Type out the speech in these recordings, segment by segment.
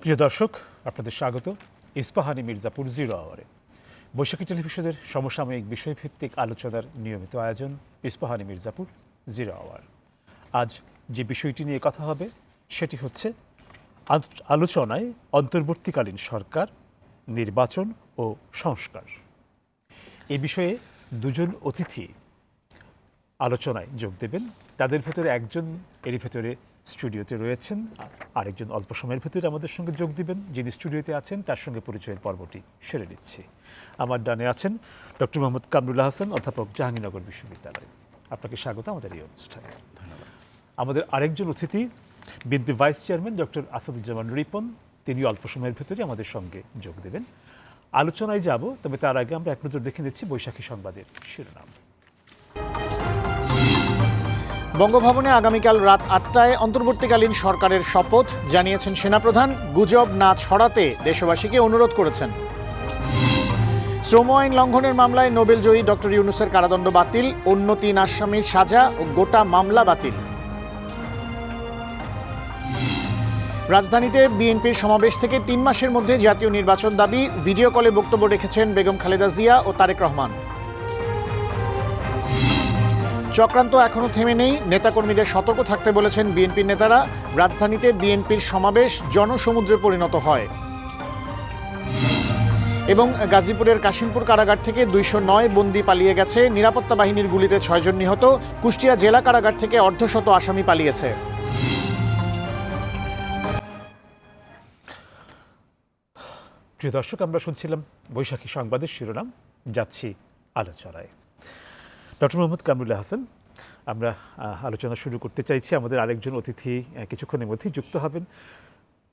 প্রিয় দর্শক, আপনাদের স্বাগত ইস্পাহানি মির্জাপুর জিরো আওয়ারে। বৈশাখী টেলিভিশনের সমসাময়িক বিষয়ভিত্তিক আলোচনার নিয়মিত আয়োজন ইস্পাহানি মির্জাপুর জিরো আওয়ার। আজ যে বিষয়টি নিয়ে কথা হবে সেটি হচ্ছে আলোচনায় অন্তর্বর্তীকালীন সরকার, নির্বাচন ও সংস্কার। এ বিষয়ে দুজন অতিথি আলোচনায় যোগ দেবেন। তাদের ভেতরে একজন এর ভেতরে স্টুডিওতে রয়েছেন, আরেকজন অল্প সময়ের ভেতরে আমাদের সঙ্গে যোগ দিবেন। যিনি স্টুডিওতে আছেন তার সঙ্গে পরিচয়ের পর্বটি সেরে নিচ্ছি। আমার ডানে আছেন ডক্টর মোহাম্মদ কামরুল্লাহ হাসান, অধ্যাপক জাহাঙ্গীরনগর বিশ্ববিদ্যালয়। আপনাকে স্বাগত আমাদের এই অনুষ্ঠানে। ধন্যবাদ। আমাদের আরেকজন অতিথি BNP vice chairman doctor Asaduzzaman Ripon, তিনি অল্প সময়ের ভেতরে আমাদের সঙ্গে যোগ দেবেন। আলোচনায় যাব, তবে তার আগে আমরা এক নজর দেখে নিচ্ছি বৈশাখী সংবাদের শিরোনাম। বঙ্গভবনে আগামীকাল রাত ৮টায় অন্তর্বর্তীকালীন সরকারের শপথ জানিয়েছেন সেনাপ্রধান। গুজব না ছড়াতে দেশবাসীকে অনুরোধ করেছেন। শ্রম আইন লঙ্ঘনের মামলায় নোবেলজয়ী ডক্টর ইউনূসের কারাদণ্ড বাতিল, অন্য ৩ আসামির সাজা ও গোটা মামলা বাতিল। রাজধানীতে বিএনপির সমাবেশ থেকে ৩ মাসের মধ্যে জাতীয় নির্বাচন দাবি, ভিডিও কলে বক্তব্য রেখেছেন বেগম খালেদা জিয়া ও তারেক রহমান। চক্রান্ত এখনো থেমে নেই, নেতাকর্মীদের সতর্ক থাকতে বলেছেন বিএনপির নেতারা। রাজধানীতে বিএনপির সমাবেশ জনসমুদ্রে পরিণত হয়। এবং গাজীপুরের কাশিমপুর কারাগার থেকে ২০৯ বন্দী পালিয়ে গেছে, নিরাপত্তা বাহিনীর গুলিতে ৬ জন নিহত। কুষ্টিয়া জেলা কারাগার থেকে অর্ধশত আসামি পালিয়েছে। প্রিয় দর্শক, আমরা শুনছিলাম বৈশাখী সংবাদের শিরোনাম, যাচ্ছি আলোচনায়। ডক্টর মোহাম্মদ কামরুল্লাহ হাসান, আমরা আলোচনা শুরু করতে চাইছি। আমাদের আরেকজন অতিথি কিছুক্ষণের মধ্যেই যুক্ত হবেন।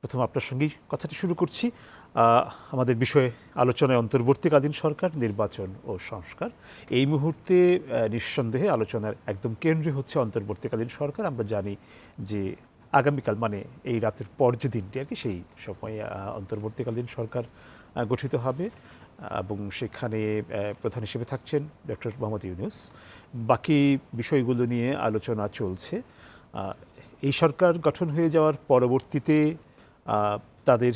প্রথম আপনার সঙ্গেই কথাটি শুরু করছি। আমাদের বিষয়ে আলোচনায় অন্তর্বর্তীকালীন সরকার, নির্বাচন ও সংস্কার। এই মুহূর্তে নিঃসন্দেহে আলোচনার একদম কেন্দ্রে হচ্ছে অন্তর্বর্তীকালীন সরকার। আমরা জানি যে আগামীকাল, মানে এই রাতের পর যে দিনটি আর কি, সেই সময়ে অন্তর্বর্তীকালীন সরকার গঠিত হবে এবং সেখানে প্রধান হিসেবে থাকছেন ডক্টর মোহাম্মদ ইউনূস। বাকি বিষয়গুলো নিয়ে আলোচনা চলছে। এই সরকার গঠন হয়ে যাওয়ার পরবর্তীতে তাদের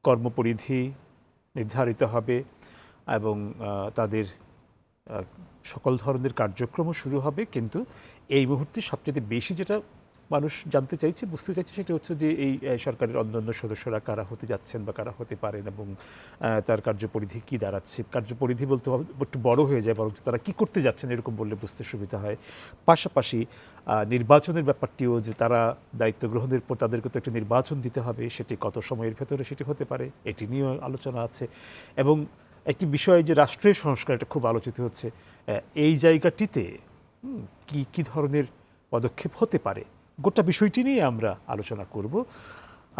কর্মপরিধি নির্ধারিত হবে এবং তাদের সকল ধরনের কার্যক্রমও শুরু হবে। কিন্তু এই মুহূর্তে সবচেয়ে বেশি যেটা মানুষ জানতে চাইছে, বুঝতে চাইছে, সেটা হচ্ছে যে এই সরকারের অন্যান্য সদস্যরা কারা হতে যাচ্ছেন বা কারা হতে পারেন এবং তার কার্যপরিধি কী দাঁড়াচ্ছে। কার্যপরিধি বলতে একটু বড় হয়ে যায়, বরং তারা কী করতে যাচ্ছেন এরকম বললে বুঝতে সুবিধা হয়। পাশাপাশি নির্বাচনের ব্যাপারটিও, যে তারা দায়িত্ব গ্রহণের পর তাদেরকে তো একটা নির্বাচন দিতে হবে, সেটি কত সময়ের ভেতরে সেটি হতে পারে, এটি নিয়েও আলোচনা আছে। এবং একটি বিষয় যে রাষ্ট্রের সংস্কার, এটা খুব আলোচিত হচ্ছে। এই জায়গাটিতে কি ধরনের পদক্ষেপ হতে পারে, গোটা বিষয়টি নিয়ে আমরা আলোচনা করব।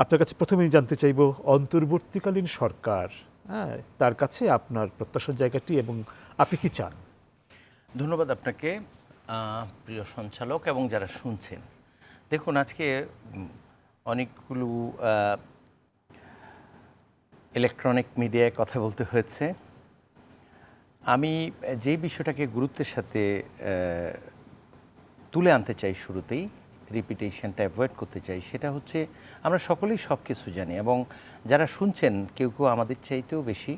আপনার কাছে প্রথমেই জানতে চাইব, অন্তর্বর্তীকালীন সরকার, তার কাছে আপনার প্রত্যাশার জায়গাটি এবং আপনি কি চান? ধন্যবাদ আপনাকে, প্রিয় সঞ্চালক এবং যারা শুনছেন। দেখুন, আজকে অনেকগুলো ইলেকট্রনিক মিডিয়ায় কথা বলতে হয়েছে। আমি যেই বিষয়টাকে গুরুত্বের সাথে তুলে আনতে চাই, শুরুতেই রিপিটেশনটা অ্যাভয়েড করতে চাই, সেটা হচ্ছে আমরা সকলেই সব কিছু জানি এবং যারা শুনছেন কেউ কেউ আমাদের চাইতেও বেশি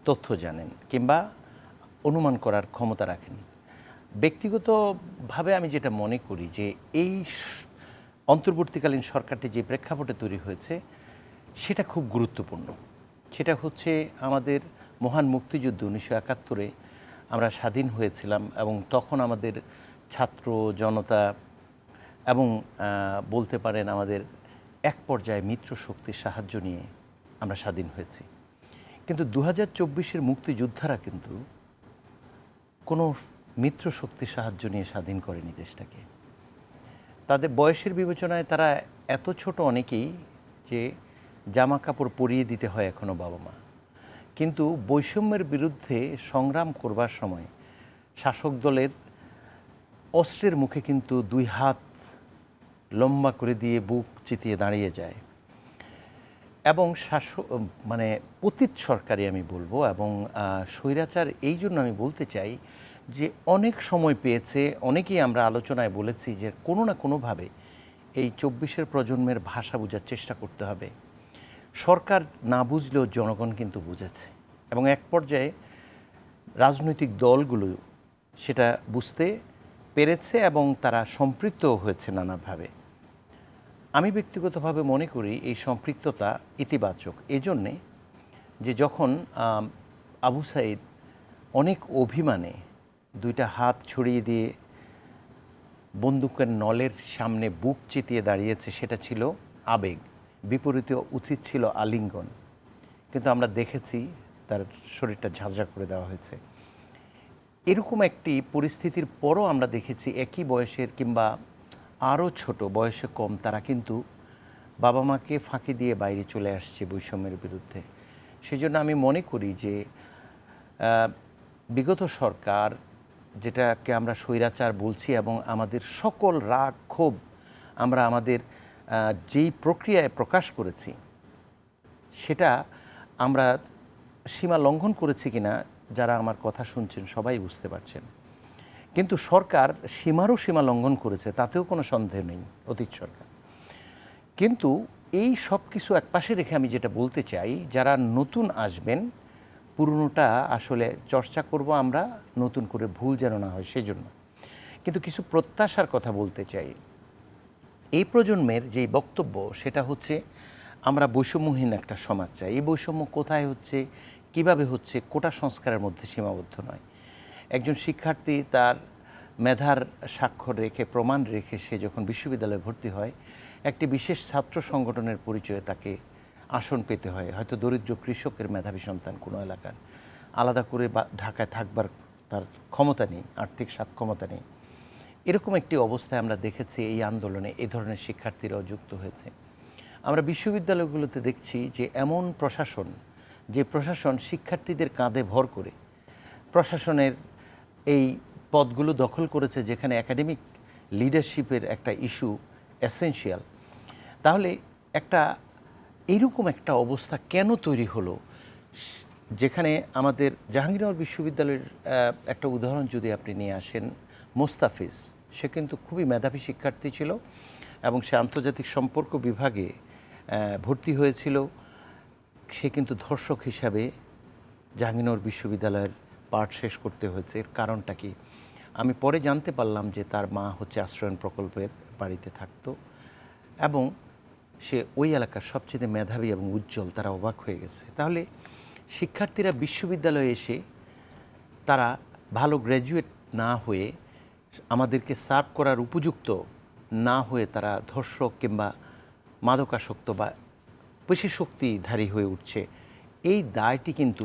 তথ্য জানেন কিংবা অনুমান করার ক্ষমতা রাখেন। ব্যক্তিগতভাবে আমি যেটা মনে করি যে এই অন্তর্বর্তীকালীন সরকারটি যে প্রেক্ষাপটে তৈরি হয়েছে সেটা খুব গুরুত্বপূর্ণ। সেটা হচ্ছে আমাদের মহান মুক্তিযুদ্ধ 1971-এ আমরা স্বাধীন হয়েছিলাম এবং তখন আমাদের ছাত্র জনতা এবং বলতে পারেন আমাদের এক পর্যায়ে মিত্র শক্তির সাহায্য নিয়ে আমরা স্বাধীন হয়েছি। কিন্তু 2024-এর মুক্তিযোদ্ধারা কিন্তু কোনো মিত্র শক্তির সাহায্য নিয়ে স্বাধীন করেনি দেশটাকে। তাদের বয়সের বিবেচনায় তারা এত ছোট অনেকেই যে জামা কাপড় পরিয়ে দিতে হয় এখনও বাবা মা। কিন্তু বৈষম্যের বিরুদ্ধে সংগ্রাম করবার সময় শাসক দলের অস্ত্রের মুখে কিন্তু 2 হাত লম্বা করে দিয়ে বুক চিতিয়ে দাঁড়িয়ে যায় এবং মানে পতিত সরকারি আমি বলবো এবং স্বৈরাচার। এই জন্য আমি বলতে চাই যে অনেক সময় পেয়েছে, অনেকেই আমরা আলোচনায় বলেছি যে কোনো না কোনোভাবে এই 24-এর প্রজন্মের ভাষা বোঝার চেষ্টা করতে হবে। সরকার না বুঝলেও জনগণ কিন্তু বুঝেছে এবং এক পর্যায়ে রাজনৈতিক দলগুলো সেটা বুঝতে পেরেছে এবং তারা সম্পৃক্ত হয়েছে নানাভাবে। আমি ব্যক্তিগতভাবে মনে করি এই সম্পৃক্ততা ইতিবাচক এজন্যে যে যখন আবু সাঈদ অনেক অভিমানে দুইটা হাত ছড়িয়ে দিয়ে বন্দুকের নলের সামনে বুক চিতিয়ে দাঁড়িয়েছে, সেটা ছিল আবেগ, বিপরীতে উচিত ছিল আলিঙ্গন, কিন্তু আমরা দেখেছি তার শরীরটা ঝাঁঝরা করে দেওয়া হয়েছে। এরকম একটি পরিস্থিতির পরও আমরা দেখেছি একই বয়সের কিংবা আরও ছোট বয়সে কম তারা কিন্তু বাবা মাকে ফাঁকি দিয়ে বাইরে চলে আসছে বৈষম্যের বিরুদ্ধে। সেজন্য আমি মনে করি যে বিগত সরকার, যেটাকে আমরা স্বৈরাচার বলছি, এবং আমাদের সকল রাগ ক্ষোভ আমরা আমাদের যেই প্রক্রিয়ায় প্রকাশ করেছি সেটা আমরা সীমা লঙ্ঘন করেছি কিনা যারা আমার কথা শুনছেন সবাই বুঝতে পারছেন। কিন্তু সরকার সীমা লঙ্ঘন করেছে, তাতেও কোনো সন্দেহ নেই, অতীত সরকার। কিন্তু এই সব কিছু একপাশে রেখে আমি যেটা বলতে চাই, যারা নতুন আসবেন পুরনোটা আসলে চর্চা করব আমরা, নতুন করে ভুল যেন না হয় সেজন্য। কিন্তু কিছু প্রত্যাশার কথা বলতে চাই। এই প্রজন্মের যেই বক্তব্য সেটা হচ্ছে আমরা বৈষম্যহীন একটা সমাজ চাই। এই বৈষম্য কোথায় হচ্ছে, কিভাবে হচ্ছে, কোটা সংস্কারের মধ্যে সীমাবদ্ধ নয়। একজন শিক্ষার্থী তার মেধার স্বাক্ষর রেখে, প্রমাণ রেখে সে যখন বিশ্ববিদ্যালয়ে ভর্তি হয়, একটি বিশেষ ছাত্র সংগঠনের পরিচয়ে তাকে আসন পেতে হয়। হয়তো দরিদ্র কৃষকের মেধাবী সন্তান কোনো এলাকার, আলাদা করে ঢাকায় থাকবার তার ক্ষমতা নেই, আর্থিক সক্ষমতা নেই। এরকম একটি অবস্থায় আমরা দেখেছি এই আন্দোলনে এই ধরনের শিক্ষার্থীরাও যুক্ত হয়েছে। আমরা বিশ্ববিদ্যালয়গুলোতে দেখছি যে এমন প্রশাসন, যে প্রশাসন শিক্ষার্থীদের কাঁধে ভর করে প্রশাসনের এই পদগুলো দখল করেছে, যেখানে একাডেমিক লিডারশিপের একটা ইস্যু এসেনশিয়াল। তাহলে এইরকম একটা অবস্থা কেন তৈরি হলো, যেখানে আমাদের জাহাঙ্গীরনগর বিশ্ববিদ্যালয়ের একটা উদাহরণ যদি আপনি নিয়ে আসেন, মোস্তাফিজ, সে কিন্তু খুবই মেধাবী শিক্ষার্থী ছিল এবং সে আন্তর্জাতিক সম্পর্ক বিভাগে ভর্তি হয়েছিল। সে কিন্তু ধর্ষক হিসাবে জাহাঙ্গীরনগর বিশ্ববিদ্যালয়ের পাঠ শেষ করতে হয়েছে। এর কারণটা কি? আমি পরে জানতে পারলাম যে তার মা হচ্ছে আশ্রয়ণ প্রকল্পের বাড়িতে থাকতো এবং সে ওই এলাকার সবচেয়ে মেধাবী এবং উজ্জ্বল। তারা অবাক হয়ে গেছে। তাহলে শিক্ষার্থীরা বিশ্ববিদ্যালয়ে এসে তারা ভালো গ্র্যাজুয়েট না হয়ে, আমাদেরকে সার্ভ করার উপযুক্ত না হয়ে তারা ধর্ষক কিংবা মাদকাসক্ত বা পেশি শক্তিধারী হয়ে উঠছে। এই দায়টি কিন্তু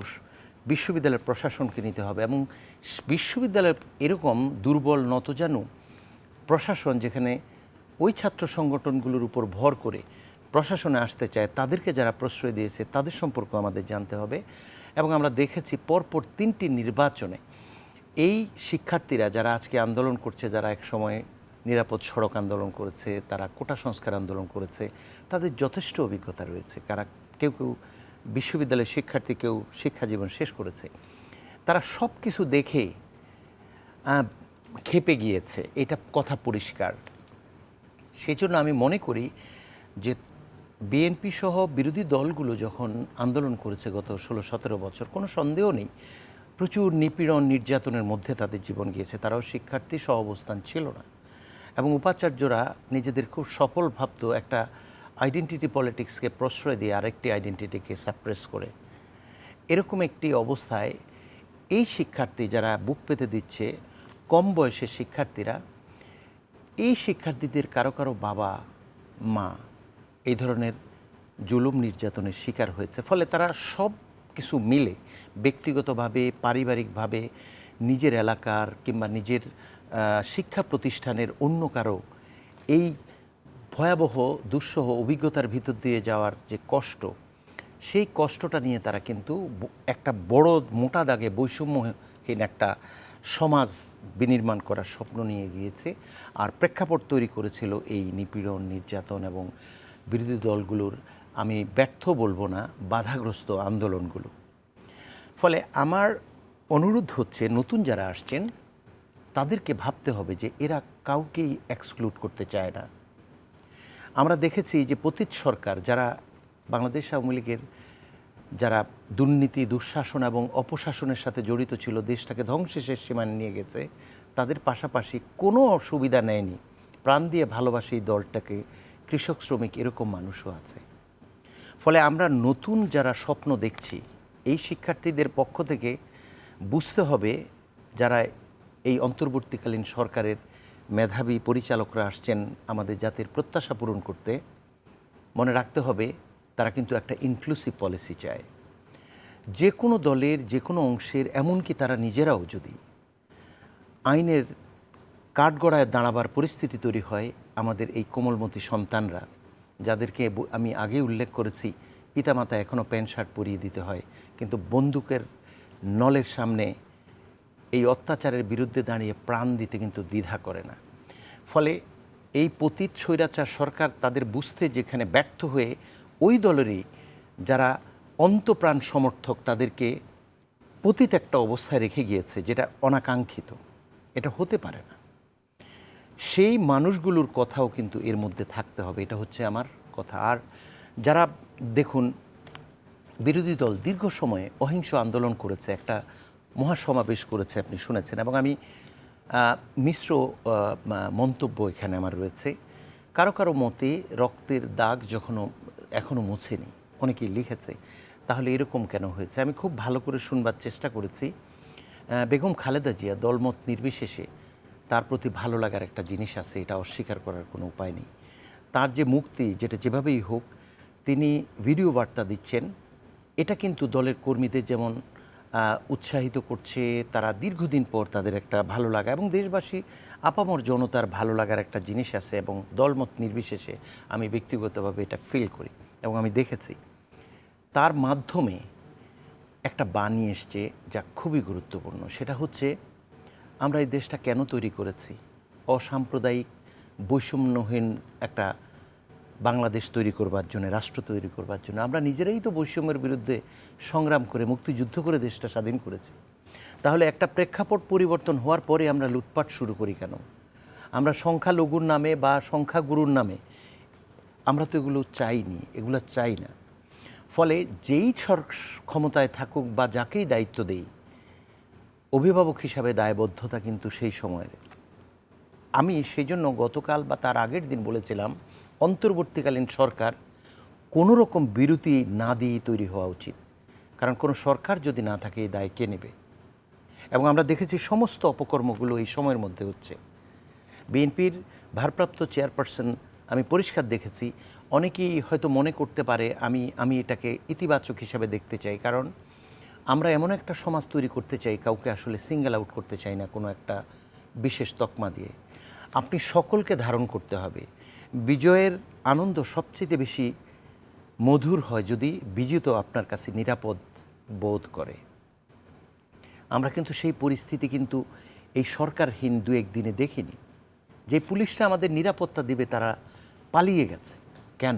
বিশ্ববিদ্যালয়ের প্রশাসনকে নিতে হবে এবং বিশ্ববিদ্যালয়ের এরকম দুর্বল নতজানু প্রশাসন, যেখানে ওই ছাত্র সংগঠনগুলোর উপর ভর করে প্রশাসনে আসতে চায়, তাদেরকে যারা প্রশ্রয় দিয়েছে তাদের সম্পর্ক আমাদের জানতে হবে। এবং আমরা দেখেছি পরপর 3টি নির্বাচনে এই শিক্ষার্থীরা যারা আজকে আন্দোলন করছে, যারা এক সময় নিরাপদ সড়ক আন্দোলন করেছে, তারা কোটা সংস্কার আন্দোলন করেছে, তাদের যথেষ্ট অভিজ্ঞতা রয়েছে। কেউ বিশ্ববিদ্যালয়ের শিক্ষার্থী, কেউ শিক্ষা জীবন শেষ করেছে। তারা সব কিছু দেখে ক্ষেপে গিয়েছে, এটা কথা পরিষ্কার। সেই জন্য আমি মনে করি যে বিএনপি সহ বিরোধী দলগুলো যখন আন্দোলন করেছে গত 16-17 বছর, কোনো সন্দেহ নেই প্রচুর নিপীড়ন নির্যাতনের মধ্যে তাদের জীবন গিয়েছে। তারাও শিক্ষার্থী সহ অবস্থান ছিল না এবং উপাচার্যরা নিজেদের খুব সফল ভাবত একটা আইডেন্টিটি পলিটিক্সকে প্রশ্রয় দিয়ে আরেকটি আইডেন্টিটিকে সাপ্রেস করে। এরকম একটি অবস্থায় এই শিক্ষার্থী যারা বুক পেতে দিচ্ছে, কম বয়সের শিক্ষার্থীরা, এই শিক্ষার্থীদের কারো কারো বাবা মা এই ধরনের জুলুম নির্যাতনের শিকার হয়েছে। ফলে তারা সব কিছু মিলে ব্যক্তিগতভাবে, পারিবারিকভাবে, নিজের এলাকার কিংবা নিজের শিক্ষা প্রতিষ্ঠানের অন্য কারো এই ভয়াবহ দুঃসহ অভিজ্ঞতার ভিতর দিয়ে যাওয়ার যে কষ্ট, সেই কষ্টটা নিয়ে তারা কিন্তু একটা বড় মোটা দাগে বৈষম্যহীন একটা সমাজ বিনির্মাণ করার স্বপ্ন নিয়ে গিয়েছে। আর প্রেক্ষাপট তৈরি করেছিল এই নিপীড়ন, নির্যাতন এবং বিরোধী দলগুলোর, আমি ব্যর্থ বলবো না, বাধাগ্রস্ত আন্দোলনগুলো। ফলে আমার অনুরোধ হচ্ছে, নতুন যারা আসছেন তাদেরকে ভাবতে হবে যে এরা কাউকেই এক্সক্লুড করতে চায় না। আমরা দেখেছি যে পতিত সরকার যারা বাংলাদেশ আওয়ামী লীগের যারা দুর্নীতি, দুঃশাসন এবং অপশাসনের সাথে জড়িত ছিল, দেশটাকে ধ্বংসের সীমায় নিয়ে গেছে, তাদের পাশাপাশি কোনো অসুবিধা নেয়নি, প্রাণ দিয়ে ভালোবাসে এই দলটাকে কৃষক, শ্রমিক, এরকম মানুষও আছে। ফলে আমরা নতুন যারা স্বপ্ন দেখছি, এই শিক্ষার্থীদের পক্ষ থেকে বুঝতে হবে, যারা এই অন্তর্বর্তীকালীন সরকারের মেধাবী পরিচালকরা আসছেন আমাদের জাতির প্রত্যাশা পূরণ করতে, মনে রাখতে হবে তারা কিন্তু একটা ইনক্লুসিভ পলিসি চায়। যে কোনো দলের যে কোনো অংশের, এমনকি তারা নিজেরাও যদি আইনের কাঠগড়ায় দাঁড়াবার পরিস্থিতি তৈরি হয়, আমাদের এই কোমলমতি সন্তানরা, যাদেরকে আমি আগে উল্লেখ করেছি, পিতামাতা এখনও প্যান্ট শার্ট পরিয়ে দিতে হয়, কিন্তু বন্দুকের নলের সামনে এই অত্যাচারের বিরুদ্ধে দাঁড়িয়ে প্রাণ দিতে কিন্তু দ্বিধা করে না। ফলে এই পতিত স্বৈরাচার সরকার তাদের বুঝতে যেখানে ব্যর্থ হয়ে ওই দলেরই যারা অন্তপ্রাণ সমর্থক তাদেরকে পতিত একটা অবস্থায় রেখে গিয়েছে, যেটা অনাকাঙ্ক্ষিত, এটা হতে পারে না। সেই মানুষগুলোর কথাও কিন্তু এর মধ্যে থাকতে হবে, এটা হচ্ছে আমার কথা। আর যারা দেখুন বিরোধী দল দীর্ঘ সময়ে অহিংস আন্দোলন করেছে, একটা মহাসমাবেশ করেছে, আপনি শুনেছেন, এবং আমি মিশ্র মন্তব্য এখানে আমার রয়েছে। কারো কারো মতে রক্তের দাগ এখনও মুছেনি, অনেকেই লিখেছে, তাহলে এরকম কেন হয়েছে? আমি খুব ভালো করে শুনবার চেষ্টা করেছি। বেগম খালেদা জিয়া দলমত নির্বিশেষে তার প্রতি ভালো লাগার একটা জিনিস আছে, এটা অস্বীকার করার কোনো উপায় নেই। তার যে মুক্তি, যেটা যেভাবেই হোক তিনি ভিডিও বার্তা দিচ্ছেন, এটা কিন্তু দলের কর্মীদের যেমন উৎসাহিত করছে, তারা দীর্ঘদিন পর তাদের একটা ভালো লাগা, এবং দেশবাসী আপামর জনতার ভালো লাগার একটা জিনিস আছে, এবং দলমত নির্বিশেষে আমি ব্যক্তিগতভাবে এটা ফিল করি এবং আমি দেখেছি। তার মাধ্যমে একটা বাণী এসছে যা খুবই গুরুত্বপূর্ণ, সেটা হচ্ছে আমরা এই দেশটা কেন তৈরি করেছি? অসাম্প্রদায়িক বৈষম্যহীন একটা বাংলাদেশ তৈরি করবার জন্য, রাষ্ট্র তৈরি করবার জন্য। আমরা নিজেরাই তো বৈষম্যের বিরুদ্ধে সংগ্রাম করে, মুক্তিযুদ্ধ করে দেশটা স্বাধীন করেছি। তাহলে একটা প্রেক্ষাপট পরিবর্তন হওয়ার পরে আমরা লুটপাট শুরু করি কেন? আমরা সংখ্যালঘুর নামে বা সংখ্যাগুরুর নামে আমরা তো এগুলো চাইনি, এগুলো চাই না। ফলে যেই ক্ষমতায় থাকুক বা যাকেই দায়িত্ব দেই, অভিভাবক হিসাবে দায়বদ্ধতা কিন্তু সেই সময়ের। আমি সেই জন্য গতকাল বা তার আগের দিন বলেছিলাম, অন্তর্বর্তীকালীন সরকার কোনো রকম বিরতি না দিয়ে তৈরি হওয়া উচিত। কারণ কোনো সরকার যদি না থাকে, এই দায় কে নেবে? এবং আমরা দেখেছি সমস্ত অপকর্মগুলো এই সময়ের মধ্যে হচ্ছে। বিএনপির ভারপ্রাপ্ত চেয়ারপারসন আমি পরিষ্কার দেখেছি, অনেকেই হয়তো মনে করতে পারে আমি এটাকে ইতিবাচক হিসাবে দেখতে চাই, কারণ আমরা এমন একটা সমাজ তৈরি করতে চাই, কাউকে আসলে সিঙ্গেল আউট করতে চাই না কোনো একটা বিশেষ তকমা দিয়ে। আপনি সকলকে ধারণ করতে হবে। বিজয়ের আনন্দ সবচেয়ে বেশি মধুর হয় যদি বিজিত আপনার কাছে নিরাপদ বোধ করে। আমরা কিন্তু সেই পরিস্থিতি কিন্তু এই সরকারহীন দু একদিনে দেখিনি। যে পুলিশরা আমাদের নিরাপত্তা দিবে তারা পালিয়ে গেছে কেন?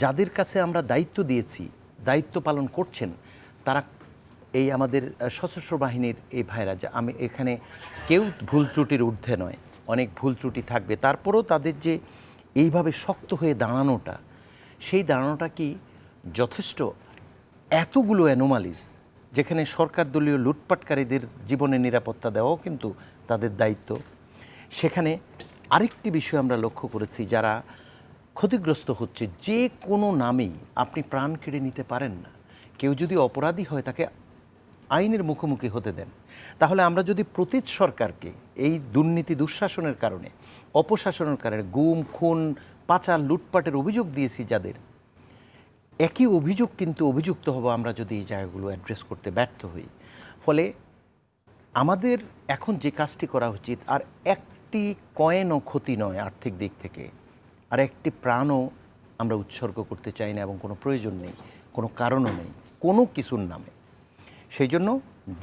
যাদের কাছে আমরা দায়িত্ব দিয়েছি, দায়িত্ব পালন করছেন, তারা এই আমাদের সশস্ত্র বাহিনীর এই ভাইরা, যে আমি এখানে কেউ ভুল ত্রুটির ঊর্ধ্বে নয়, অনেক ভুল ত্রুটি থাকবে, তারপরেও তাদের যে এইভাবে শক্ত হয়ে দাঁড়ানোটা, সেই দাঁড়ানোটা কি যথেষ্ট? এতগুলো অ্যানোমালিস, যেখানে সরকার দলীয় লুটপাটকারীদের জীবনের নিরাপত্তা দেওয়াও কিন্তু তাদের দায়িত্ব। সেখানে আরেকটি বিষয় আমরা লক্ষ্য করেছি, যারা ক্ষতিগ্রস্ত হচ্ছে, যে কোনো নামেই আপনি প্রাণ কেড়ে নিতে পারেন না। কেউ যদি অপরাধী হয় তাকে আইনের মুখোমুখি হতে দেন। তাহলে আমরা যদি প্রতিটি সরকারকে এই দুর্নীতি, দুঃশাসনের কারণে, অপশাসনের কারণে, গুম, খুন, পাচার, লুটপাটের অভিযোগ দিয়েছি, যাদের একই অভিযোগ কিন্তু অভিযুক্ত হব আমরা যদি এই জায়গাগুলো অ্যাড্রেস করতে ব্যর্থ হই। ফলে আমাদের এখন যে কাজটি করা উচিত, আর একটি কয়েনও ক্ষতি নয় আর্থিক দিক থেকে, আর একটি প্রাণও আমরা উৎসর্গ করতে চাই না, এবং কোনো প্রয়োজন নেই, কোনো কারণও নেই কোনো কিছুর নামে। সেই জন্য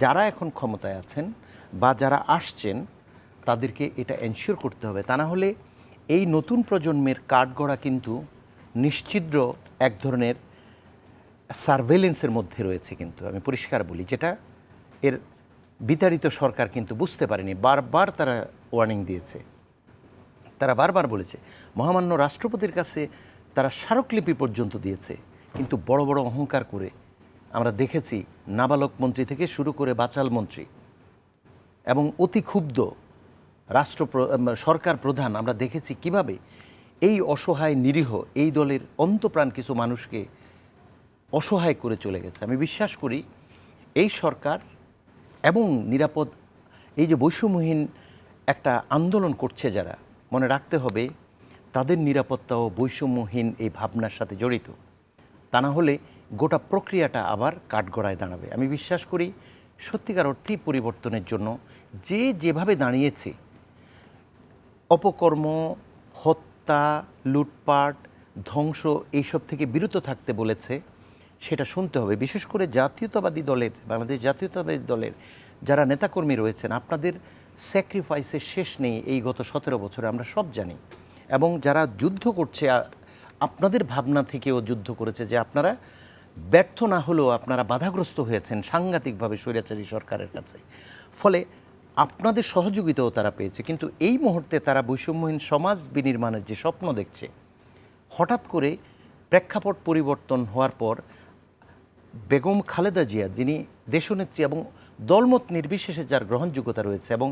যারা এখন ক্ষমতায় আছেন বা যারা আসছেন, তাদেরকে এটা এনশিওর করতে হবে। তা না হলে এই নতুন প্রজন্মের কাঠগড়া কিন্তু নিশ্চিদ্র এক ধরনের সার্ভেলেন্সের মধ্যে রয়েছে। কিন্তু আমি পরিষ্কার বলি, যেটা এর বিতাড়িত সরকার কিন্তু বুঝতে পারেনি। বারবার তারা ওয়ার্নিং দিয়েছে, তারা বারবার বলেছে, মহামান্য রাষ্ট্রপতির কাছে তারা স্মারকলিপি পর্যন্ত দিয়েছে, কিন্তু বড় বড় অহংকার করে আমরা দেখেছি নাবালক মন্ত্রী থেকে শুরু করে বাচাল মন্ত্রী এবং অতি ক্ষুব্ধ সরকার প্রধান, আমরা দেখেছি কিভাবে এই অসহায় নিরীহ এই দলের অন্তপ্রাণ কিছু মানুষকে অসহায় করে চলে গেছে। আমি বিশ্বাস করি এই সরকার এবং নিরাপদ এই যে বৈষম্যহীন একটা আন্দোলন করছে যারা, মনে রাখতে হবে তাদের নিরাপত্তাও বৈষম্যহীন এই ভাবনার সাথে জড়িত। তা না হলে গোটা প্রক্রিয়াটা আবার কাঠগড়ায় দাঁড়াবে। আমি বিশ্বাস করি সত্যিকার অর্থেই পরিবর্তনের জন্য যে যেভাবে দাঁড়িয়েছে, অপকর্ম, হত্যা, লুটপাট, ধ্বংস এইসব থেকে বিরত থাকতে বলেছে, সেটা শুনতে হবে। বিশেষ করে জাতীয়তাবাদী দলের, বাংলাদেশ জাতীয়তাবাদী দলের যারা নেতাকর্মী রয়েছেন, আপনাদের স্যাক্রিফাইসের শেষ নেই এই গত 17 বছরে, আমরা সব জানি। এবং যারা যুদ্ধ করছে, আপনাদের ভাবনা থেকেও যুদ্ধ করেছে যে আপনারা ব্যর্থ না হলেও আপনারা বাধাগ্রস্ত হয়েছেন সাংঘাতিকভাবে স্বৈরাচারী সরকারের কাছে, ফলে আপনাদের সহযোগিতাও তারা পেয়েছে। কিন্তু এই মুহূর্তে তারা বৈষম্যহীন সমাজ বিনির্মাণের যে স্বপ্ন দেখছে, হঠাৎ করে প্রেক্ষাপট পরিবর্তন হওয়ার পর বেগম খালেদা জিয়া, যিনি দেশনেত্রী এবং দলমত নির্বিশেষে যার গ্রহণযোগ্যতা রয়েছে, এবং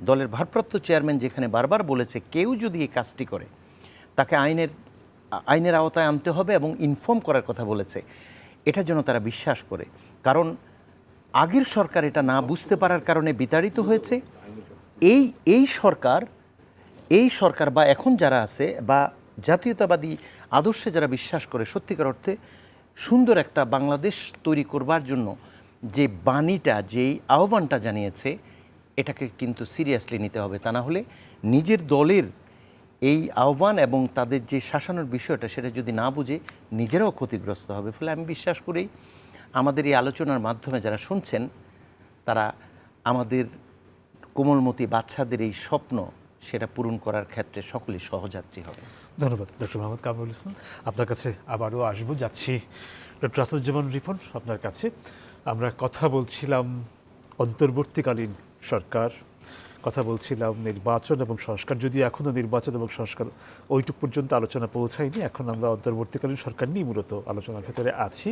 দলের ভারপ্রাপ্ত চেয়ারম্যান যেখানে বারবার বলেছে কেউ যদি এই কাজটি করে তাকে আইনের আওতায় আনতে হবে এবং ইনফর্ম করার কথা বলেছে, এটা যেন তারা বিশ্বাস করে। কারণ আগের সরকার এটা না বুঝতে পারার কারণে বিতাড়িত হয়েছে। এই সরকার বা এখন যারা আছে বা জাতীয়তাবাদী আদর্শে যারা বিশ্বাস করে, সত্যিকার অর্থে সুন্দর একটা বাংলাদেশ তৈরি করবার জন্য যে বাণীটা, যেই আহ্বানটা জানিয়েছে, এটাকে কিন্তু সিরিয়াসলি নিতে হবে। তা না হলে নিজের দলের এই আহ্বান এবং তাদের যে শাসনের বিষয়টা, সেটা যদি না বুঝে নিজেরাও ক্ষতিগ্রস্ত হবে। ফলে আমি বিশ্বাস করি আমাদের এই আলোচনার মাধ্যমে যারা শুনছেন, তারা আমাদের কোমলমতি বাচ্চাদের এই স্বপ্ন, সেটা পূরণ করার ক্ষেত্রে সকলেই সহযাত্রী হবে। ধন্যবাদ ডক্টর মোহাম্মদ কামরুল ইসলাম। আপনার কাছে আবারও যাচ্ছি ডক্টর আসাদুজ্জামান রিপন আপনার কাছে। আমরা কথা বলছিলাম অন্তর্বর্তীকালীন সরকার, কথা বলছিলাম নির্বাচন এবং সংস্কার, যদিও এখনও নির্বাচন এবং সংস্কার ওইটুক পর্যন্ত আলোচনা পৌঁছায়নি। এখন আমরা অন্তর্বর্তীকালীন সরকার নিয়ে মূলত আলোচনার ভেতরে আছি।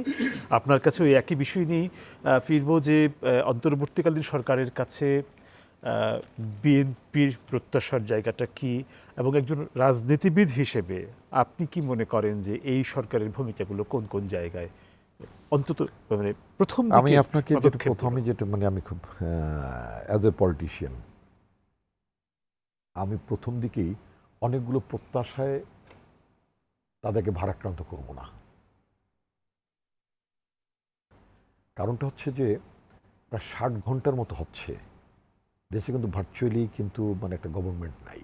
আপনার কাছে ওই একই বিষয় নিয়েই ফিরব যে অন্তর্বর্তীকালীন সরকারের কাছে বিএনপির প্রত্যাশার জায়গাটা কি, এবং একজন রাজনীতিবিদ হিসেবে আপনি কি মনে করেন যে এই সরকারের ভূমিকাগুলো কোন কোন জায়গায় অন্তত মানে প্রথম দিকে? আমি আপনাকে প্রথমে যেটা আমি খুব অ্যাজ এ পলিটিশিয়ান, আমি প্রথম দিকেই অনেকগুলো প্রত্যাশায় তাদেরকে ভারাক্রান্ত করব না। কারণটা হচ্ছে যে প্রায় 60 ঘন্টার মতো হচ্ছে দেশে কিন্তু ভার্চুয়ালি কিন্তু একটা গভর্নমেন্ট নাই।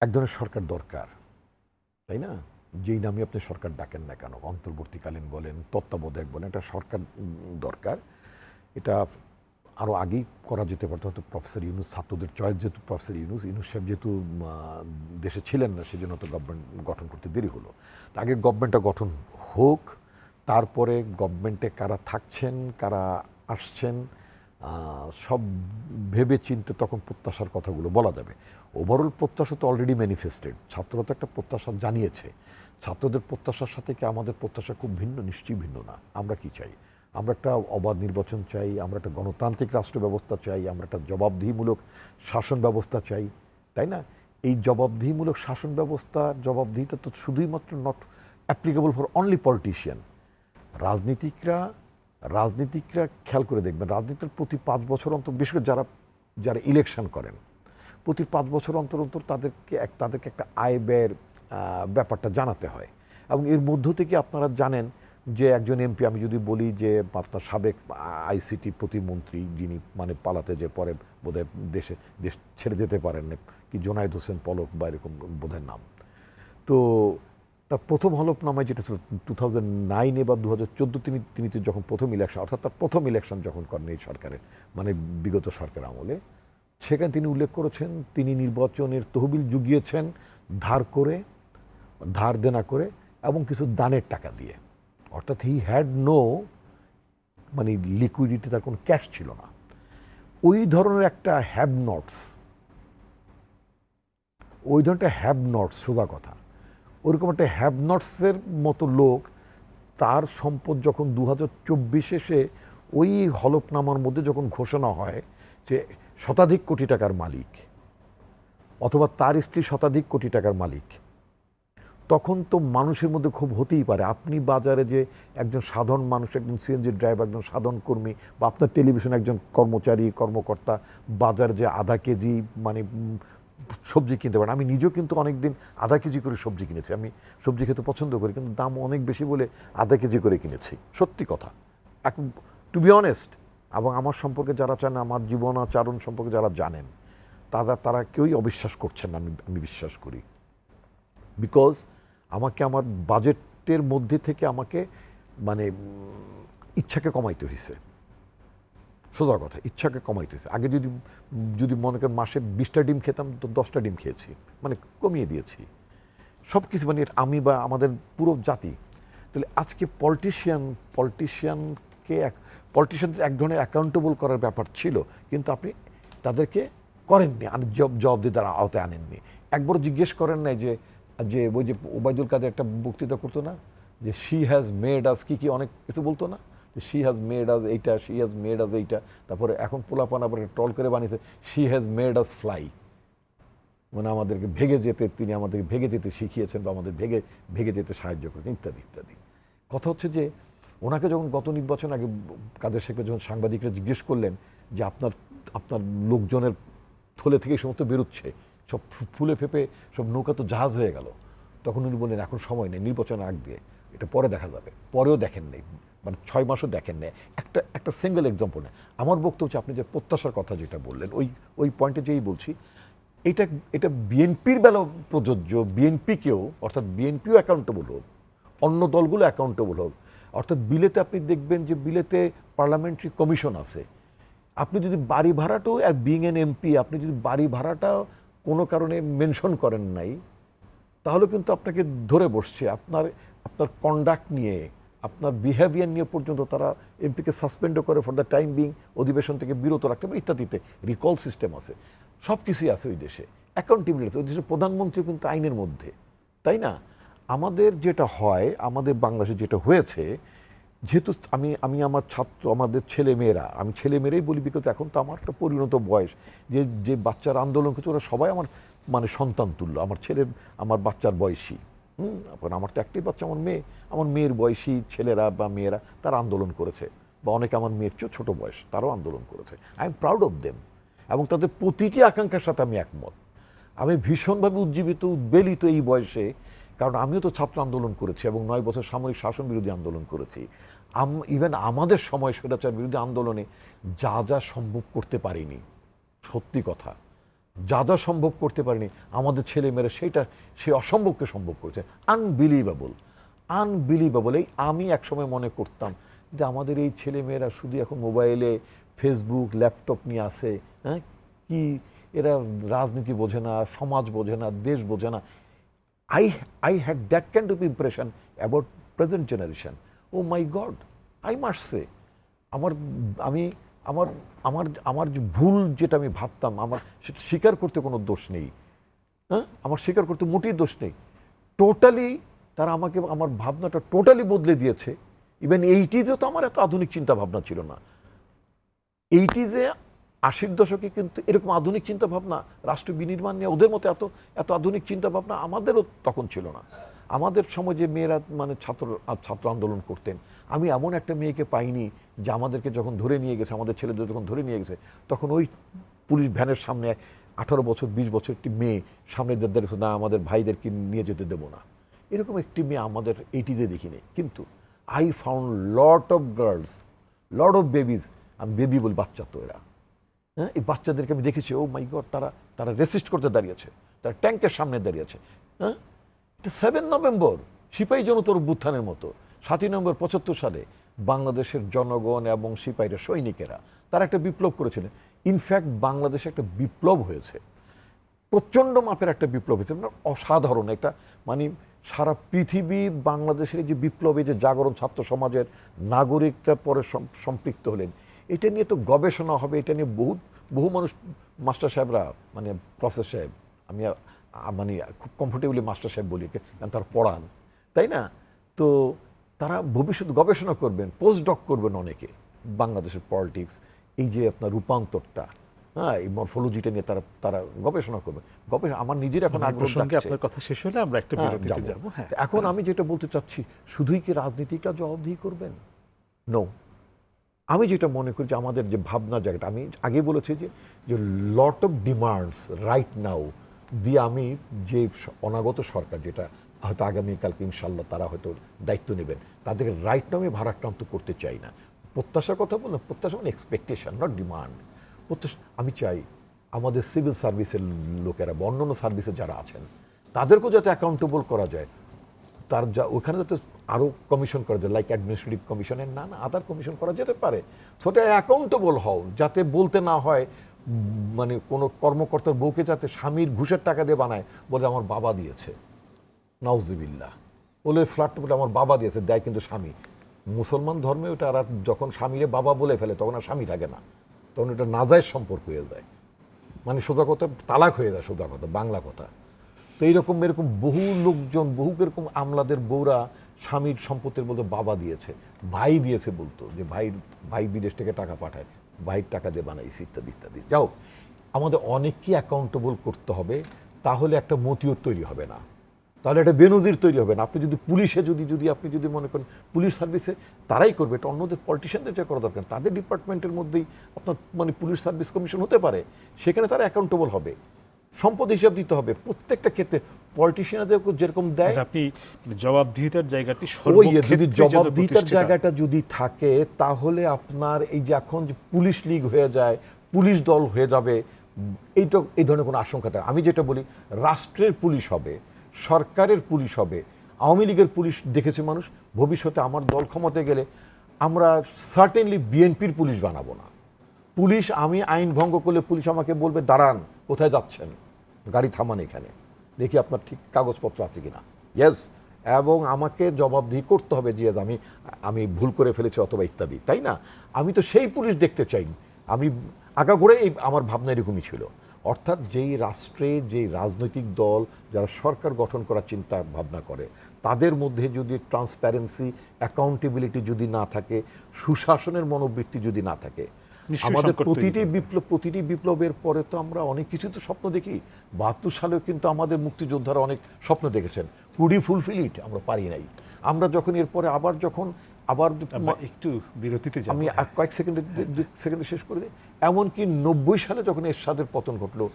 এক ধরনের সরকার দরকার, তাই না? যেই নামে আপনি সরকার ডাকেন না কেন, অন্তর্বর্তীকালীন বলেন, তত্ত্বাবধায়ক বলেন, একটা সরকার দরকার। এটা আরও আগেই করা যেতে পারতো, হয়তো প্রফেসর ইউনূস, ছাত্রদের চয়েস যেহেতু প্রফেসর ইউনূস সাহেব যেহেতু দেশে ছিলেন না, সেজন্য তো গভর্নমেন্ট গঠন করতে দেরি হলো। আগে গভর্নমেন্টটা গঠন হোক, তারপরে গভর্নমেন্টে কারা থাকছেন, কারা আসছেন, সব ভেবে চিনতে তখন প্রত্যাশার কথাগুলো বলা যাবে। ওভারঅল প্রত্যাশা তো অলরেডি ম্যানিফেস্টেড, ছাত্ররা তো একটা প্রত্যাশা জানিয়েছে। ছাত্রদের প্রত্যাশার সাথে কি আমাদের প্রত্যাশা খুব ভিন্ন? নিশ্চয়ই ভিন্ন না। আমরা কি চাই? আমরা একটা অবাধ নির্বাচন চাই, আমরা একটা গণতান্ত্রিক রাষ্ট্র ব্যবস্থা চাই, আমরা একটা জবাবদিহিমূলক শাসন ব্যবস্থা চাই, তাই না? এই জবাবদিহিমূলক শাসন ব্যবস্থা, জবাবদিহিতা তো শুধুই মাত্র not applicable for only politician. রাজনীতিকরা খেয়াল করে দেখবেন, রাজনীতির প্রতি 5 বছর অন্তর, বিশেষ করে যারা ইলেকশন করেন, প্রতি 5 বছর অন্তর অন্তর তাদেরকে একটা আয় ব্যয়ের ব্যাপারটা জানাতে হয়। এবং এর মধ্য থেকে আপনারা জানেন যে একজন এমপি, আমি যদি বলি যে আপনার সাবেক আইসিটি প্রতিমন্ত্রী, যিনি পালাতে যে পরে বোধহয় দেশ ছেড়ে যেতে পারেন, কি জোনায়েদ হোসেন পলক বা এরকম বোধহয় নাম, তো তার প্রথম হলফনামায় যেটা ছিল 2009 বা 2014, তিনি তো যখন প্রথম ইলেকশন, অর্থাৎ তার প্রথম ইলেকশন যখন করেন এই সরকারের, বিগত সরকার আমলে, সেখানে তিনি উল্লেখ করেছেন তিনি নির্বাচনের তহবিল জুগিয়েছেন ধার দেনা করে এবং কিছু দানের টাকা দিয়ে। অর্থাৎ হি হ্যাড নো লিকুইডিটি, তার কোনো ক্যাশ ছিল না। ওই ধরনের একটা হ্যাভ নটস, ওই ধরনের হ্যাভ নটস, সোজা কথা, ওইরকম একটা হ্যাভ নটসের মতো লোক, তার সম্পদ যখন 2024 এসে ওই হলফনামার মধ্যে যখন ঘোষণা হয় যে শতাধিক কোটি টাকার মালিক, অথবা তার স্ত্রী শতাধিক কোটি টাকার মালিক, তখন তো মানুষের মধ্যে খুব হতেই পারে। আপনি বাজারে যে একজন সাধারণ মানুষ, একজন সিএনজি ড্রাইভার, একজন সাধারণ কর্মী, বা আপনার টেলিভিশন একজন কর্মচারী কর্মকর্তা বাজারে যে আধা কেজি মানে সবজি কিনতে পারেন। আমি নিজেও কিন্তু অনেক দিন আধা কেজি করে সবজি কিনেছি। আমি সবজি খেতে পছন্দ করি, কিন্তু দাম অনেক বেশি বলে আধা কেজি করে কিনেছি। সত্যি কথা, এখন টু বি অনেস্ট, এবং আমার সম্পর্কে যারা চান, আমার জীবনাচরণ সম্পর্কে যারা জানেন, তারা কেউই অবিশ্বাস করছেন না, আমি বিশ্বাস করি। বিকজ আমাকে আমার বাজেটের মধ্যে থেকে আমাকে মানে ইচ্ছাকে কমাইতে হয়েছে। সোজা কথা, ইচ্ছাকে কমাইতে হয়েছে। আগে যদি মনে করেন মাসে 20টা ডিম খেতাম, তো 10টা ডিম খেয়েছি, মানে কমিয়ে দিয়েছি সব কিছু। মানে আমি বা আমাদের পুরো জাতি। তাহলে আজকে পলিটিশিয়ানদের এক ধরনের অ্যাকাউন্টেবল করার ব্যাপার ছিল, কিন্তু আপনি তাদেরকে করেননি, জবাবদিহিতার আওতায় আনেননি। একবার জিজ্ঞেস করেন নাই যে ওই যে ওবায়দুল কাদের একটা বক্তৃতা করতো না, যে শি হ্যাজ মেড আস, কি অনেক কিছু বলতো না, যে শি হ্যাজ মেড আস এইটা, শি হ্যাজ মেড আস এইটা। তারপরে এখন পোলাপান আবার টল করে বানিয়েছে she has made us fly, মানে আমাদেরকে তিনি আমাদেরকে ভেগে যেতে শিখিয়েছেন, বা আমাদের ভেগে যেতে সাহায্য করেন, ইত্যাদি ইত্যাদি। কথা হচ্ছে যে ওনাকে যখন গত নির্বাচন আগে কাদের শেখকে যখন সাংবাদিকরা জিজ্ঞেস করলেন যে আপনার লোকজনের থলে থেকে সমস্ত বেরোচ্ছে, সব ফুলে ফেপে সব নৌকা তো জাহাজ হয়ে গেল, তখন উনি বললেন এখন সময় নেই, নির্বাচন আগ দিয়ে, এটা পরে দেখা যাবে। পরেও দেখেন নেই, মানে 6 মাসও দেখেন নেই। একটা সিঙ্গেল এক্সাম্পল নেই। আমার বক্তব্য হচ্ছে, আপনি যে প্রত্যাশার কথা যেটা বললেন, ওই পয়েন্টে যেই বলছি, এটা বিএনপির বেলা প্রযোজ্য। বিএনপিকেও, অর্থাৎ বিএনপিও অ্যাকাউন্টেবল হোক, অন্য দলগুলো অ্যাকাউন্টেবল হোক। অর্থাৎ বিলেতে আপনি দেখবেন যে বিলেতে পার্লামেন্টারি কমিশন আছে। আপনি যদি বাড়ি ভাড়াটাও, বিং এন এমপি, আপনি যদি বাড়ি ভাড়াটা কোনো কারণে মেনশন করেন নাই, তাহলে কিন্তু আপনাকে ধরে বসছে। আপনার কন্ডাক্ট নিয়ে, আপনার বিহেভিয়ার নিয়ে পর্যন্ত তারা এমপিকে সাসপেন্ডও করে ফর দ্য টাইম বিং, অধিবেশন থেকে বিরত রাখতে পারে, ইত্যাদিতে রিকল সিস্টেম আছে, সব কিছুই আছে ওই দেশে, অ্যাকাউন্টেবিলিটি আছে। ওই দেশের প্রধানমন্ত্রী কিন্তু আইনের মধ্যে, তাই না? আমাদের যেটা হয়, আমাদের বাংলাদেশে যেটা হয়েছে, যেহেতু আমি আমার আমাদের ছেলেমেয়েরা, আমি ছেলেমেয়েরাই বলি, বিকজ এখন তো আমার একটা পরিণত বয়স, যে বাচ্চার আন্দোলন করছে ওরা সবাই আমার মানে সন্তান তুল্য, আমার বাচ্চার বয়সী। আমার তো একটাই বাচ্চা, আমার মেয়ের বয়সী ছেলেরা বা মেয়েরা তারা আন্দোলন করেছে, বা অনেকে আমার মেয়ের চেয়ে ছোটো বয়স, তারাও আন্দোলন করেছে। I am proud of them, এবং তাদের প্রতিটি আকাঙ্ক্ষার সাথে আমি একমত। আমি ভীষণভাবে উদ্বেলিত এই বয়সে, কারণ আমিও তো ছাত্র আন্দোলন করেছি এবং 9 বছর সামরিক শাসন বিরোধী আন্দোলন করেছি। ইভেন আমাদের সময় স্বৈরাচার বিরোধী আন্দোলনে যা সম্ভব করতে পারিনি, সত্যি কথা, যা সম্ভব করতে পারিনি, আমাদের ছেলেমেয়েরা সে অসম্ভবকে সম্ভব করেছে। আনবিলিভেবল। এই আমি একসময় মনে করতাম যে আমাদের এই ছেলেমেয়েরা শুধু এখন মোবাইলে ফেসবুক ল্যাপটপ নিয়ে আসে, হ্যাঁ, কি এরা রাজনীতি বোঝে না, সমাজ বোঝে না, দেশ বোঝে না। I had that kind of impression about present generation. Oh my God, I must say, আমার যে ভুল যেটা আমি ভাবতাম, আমার সেটা স্বীকার করতে কোনো দোষ নেই, হ্যাঁ, আমার স্বীকার করতে মোটেই দোষ নেই। টোটালি তারা আমাকে, আমার ভাবনাটা টোটালি বদলে দিয়েছে। ইভেন 80s-এ তো আমার এত আধুনিক চিন্তা ভাবনা ছিল না। 80s-এ 80-র দশকে কিন্তু এরকম আধুনিক চিন্তা ভাবনা, রাষ্ট্র বিনির্মাণ নিয়ে ওদের মতো এত আধুনিক চিন্তা ভাবনা আমাদেরও তখন ছিল না। আমাদের সময় যে মেয়েরা মানে ছাত্র আন্দোলন করতেন, আমি এমন একটা মেয়েকে পাইনি যে আমাদেরকে যখন ধরে নিয়ে গেছে, আমাদের ছেলেদের যখন ধরে নিয়ে গেছে, তখন ওই পুলিশ ভ্যানের সামনে 18 বছর 20 বছর একটি মেয়ে সামনে দাঁড়িয়েছে, না আমাদের ভাইদেরকে নিয়ে যেতে দেবো না, এরকম একটি মেয়ে আমাদের 80s-এ দেখিনি। কিন্তু I found lot of girls, lot of babies, আমি বেবি বলি, বাচ্চা তো এরা, হ্যাঁ, এই বাচ্চাদেরকে আমি দেখেছি, ও মাই গড, তারা রেসিস্ট করতে দাঁড়িয়েছে, তারা ট্যাঙ্কের সামনে দাঁড়িয়েছে। হ্যাঁ, এটা 7 নভেম্বর সিপাহী জনতার অভ্যুত্থানের মতো। 7ই নভেম্বর 75 সালে বাংলাদেশের জনগণ এবং সিপাহীরা, সৈনিকেরা, তারা একটা বিপ্লব করেছিলেন। ইনফ্যাক্ট বাংলাদেশে একটা বিপ্লব হয়েছে, প্রচণ্ড মাপের একটা বিপ্লব হয়েছে, মানে অসাধারণ একটা, মানে সারা পৃথিবী বাংলাদেশের যে বিপ্লবে, যে জাগরণ, ছাত্র সমাজের নাগরিকরা পরে সম্পৃক্ত হলেন, এটা নিয়ে তো গবেষণা হবে, এটা নিয়ে বহু মানুষ, মাস্টার সাহেবরা, মানে প্রফেসর সাহেব, মানে খুব কমফোর্টেবলি মাস্টার সাহেব বলি, কারণ তারা পড়ান, তাই না? তো তারা ভবিষ্যৎ গবেষণা করবেন, পোস্ট ডক করবেন অনেকে বাংলাদেশের পলিটিক্স, এই যে আপনার রূপান্তরটা, হ্যাঁ, এই মরফোলজিটা নিয়ে তারা তারা গবেষণা করবে। গবেষণা আমার নিজের এখন আমার আগ্রহ প্রসঙ্গে জাগছে। আপনার কথা শেষ হলে আমরা একটা হ্যাঁ, বিরতিতে যাবো। যাব। হ্যাঁ, এখন আমি যেটা বলতে চাচ্ছি, শুধুই কি রাজনীতিটা জবাবদিহি করবেন? নো। আমি যেটা মনে করি যে আমাদের যে ভাবনা জায়গাটা, আমি আগে বলেছি যে lot of demands right now দিয়ে আমি যে অনাগত সরকার, যেটা হয়তো আগামীকালকে ইনশাল্লাহ তারা হয়তো দায়িত্ব নেবেন, তাদেরকে রাইট নাও আমি ভারাক্রান্ত করতে চাই না। প্রত্যাশার কথা বললাম, প্রত্যাশা মানে এক্সপেকটেশন, নট ডিমান্ড। প্রত্যাশা আমি চাই আমাদের সিভিল সার্ভিসের লোকেরা বা অন্যান্য সার্ভিসে যারা আছেন তাদেরকেও যাতে অ্যাকাউন্টেবল করা যায়, তার যা ওখানে যাতে আরও কমিশন করা যায়, লাইক অ্যাডমিনিস্ট্রেটিভ কমিশনের না আদার কমিশন করা যেতে পারে। সেটা অ্যাকাউন্টেবল হও, যাতে বলতে না হয় মানে কোনো কর্মকর্তার বউকে যাতে স্বামীর ঘুষের টাকা দিয়ে বানায়, বলে আমার বাবা দিয়েছে, নাউজুবিল্লাহ, বলে ফ্ল্যাট বলে আমার বাবা দিয়েছে, দেয় কিন্তু স্বামী। মুসলমান ধর্মে ওটা আর যখন স্বামীরে বাবা বলে ফেলে তখন আর স্বামী থাকে না, তখন এটা নাজায়েজ সম্পর্ক হয়ে যায়, মানে সোজা কথা তালাক হয়ে যায়, সোজা কথা বাংলা কথা। তো এরকম বহু লোকজন, বহু এরকম আমলাদের বউরা স্বামীর সম্পত্তির মধ্যে বাবা দিয়েছে, ভাই দিয়েছে, বলতো যে ভাই বিদেশ থেকে টাকা পাঠায়, ভাইয়ের টাকা দিয়ে বানাইছি, ইত্যাদি ইত্যাদি। যাও, আমাদের অনেককে অ্যাকাউন্টেবল করতে হবে, তাহলে একটা মতিয়র তৈরি হবে না, তাহলে একটা বেনজির তৈরি হবে না। আপনি যদি পুলিশে আপনি যদি মনে করেন পুলিশ সার্ভিসে তারাই করবে, এটা অন্যদের পলিটিশিয়ানদের যা করা দরকার, তাদের ডিপার্টমেন্টের মধ্যেই আপনার মানে পুলিশ সার্ভিস কমিশন হতে পারে, সেখানে তারা অ্যাকাউন্টেবল হবে, সম্পদ হিসাব দিতে হবে প্রত্যেকটা ক্ষেত্রে। পলিটিশিয়ানদের যেরকম দেয়, আপনি জবাবদিহিতার জায়গাটি ওই যদি সর্বক্ষেত্রে জবাবদিহিতার জায়গাটা যদি থাকে, তাহলে আপনার এই যে এখন যে পুলিশ লীগ হয়ে যায়, পুলিশ দল হয়ে যাবে, এই ধরনের কোনো আশঙ্কা থাকে। আমি যেটা বলি, রাষ্ট্রের পুলিশ হবে, সরকারের পুলিশ হবে। আওয়ামী লীগের পুলিশ দেখেছে মানুষ, ভবিষ্যতে আমার দল ক্ষমতায় গেলে আমরা সার্টেনলি বিএনপির পুলিশ বানাবো না। পুলিশ, আমি আইন ভঙ্গ করলে পুলিশ আমাকে বলবে দাঁড়ান, কোথায় যাচ্ছেন, গাড়ি থামান এখানে, দেখি আপনার ঠিক কাগজপত্র আছে কিনা, ইয়েস, এবং আমাকে জবাবদিহি করতে হবে যে আমি ভুল করে ফেলেছি অথবা ইত্যাদি, তাই না? আমি তো সেই পুলিশ দেখতে চাই। আমি আগাগোড়াই আমার ভাবনা এরকমই ছিল। অর্থাৎ যেই রাষ্ট্রে যেই রাজনৈতিক দল যারা সরকার গঠন করার চিন্তা ভাবনা করে, তাদের মধ্যে যদি ট্রান্সপারেন্সি, অ্যাকাউন্টেবিলিটি যদি না থাকে, সুশাসনের মনোবৃত্তি যদি না থাকে, আমাদের প্রতিটি বিপ্লবের পরে তো আমরা অনেক কিছু তো স্বপ্ন দেখি। ৭২ সালেও কিন্তু আমাদের মুক্তিযোদ্ধারা অনেক স্বপ্ন দেখেছেন, কুডি ফুলফিল ইট, আমরা পারি নাই। আমরা যখন এরপরে আবার একটু বিরতিতে যাব, আমি কয়েক সেকেন্ডে শেষ করে দিই। এমনকি ৯০ সালে যখন এরশাদের পতন ঘটলো,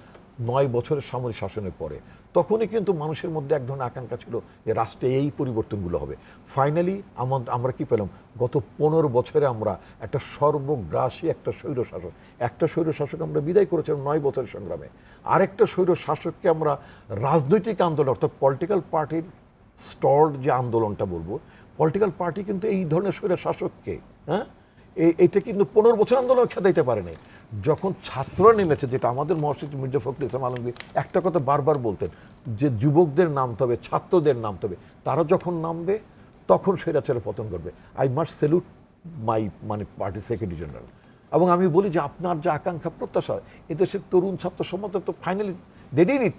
৯ বছরের সামরিক শাসনের পরে, তখনই কিন্তু মানুষের মধ্যে এক ধরনের আকাঙ্ক্ষা ছিল যে রাষ্ট্রে এই পরিবর্তনগুলো হবে। ফাইনালি আমরা কি পেলাম? গত ১৫ বছরে আমরা একটা সর্বগ্রাসী একটা স্বৈরশাসক আমরা বিদায় করেছিলাম ৯ বছরের সংগ্রামে। আরেকটা স্বৈরশাসককে আমরা রাজনৈতিক আন্দোলন, অর্থাৎ পলিটিক্যাল পার্টির স্টলড যে আন্দোলনটা বলবো, পলিটিক্যাল পার্টি কিন্তু এই ধরনের স্বৈরশাসককে, হ্যাঁ, এটা কিন্তু ১৫ বছর আন্দোলন খেদাইতে পারেনি। যখন ছাত্ররা নেমেছে, যেটা আমাদের মহাসচিব মির্জা ফখরুল ইসলাম আলমগীর একটা কথা বারবার বলতেন, যে যুবকদের নামতে হবে, ছাত্রদের নামতে হবে, তারা যখন নামবে তখন স্বৈরাচারের পতন করবে। I must salute my party secretary general. এবং আমি বলি যে আপনার যে আকাঙ্ক্ষা প্রত্যাশা, এদেশের তরুণ ছাত্র সমাজ তো ফাইনালি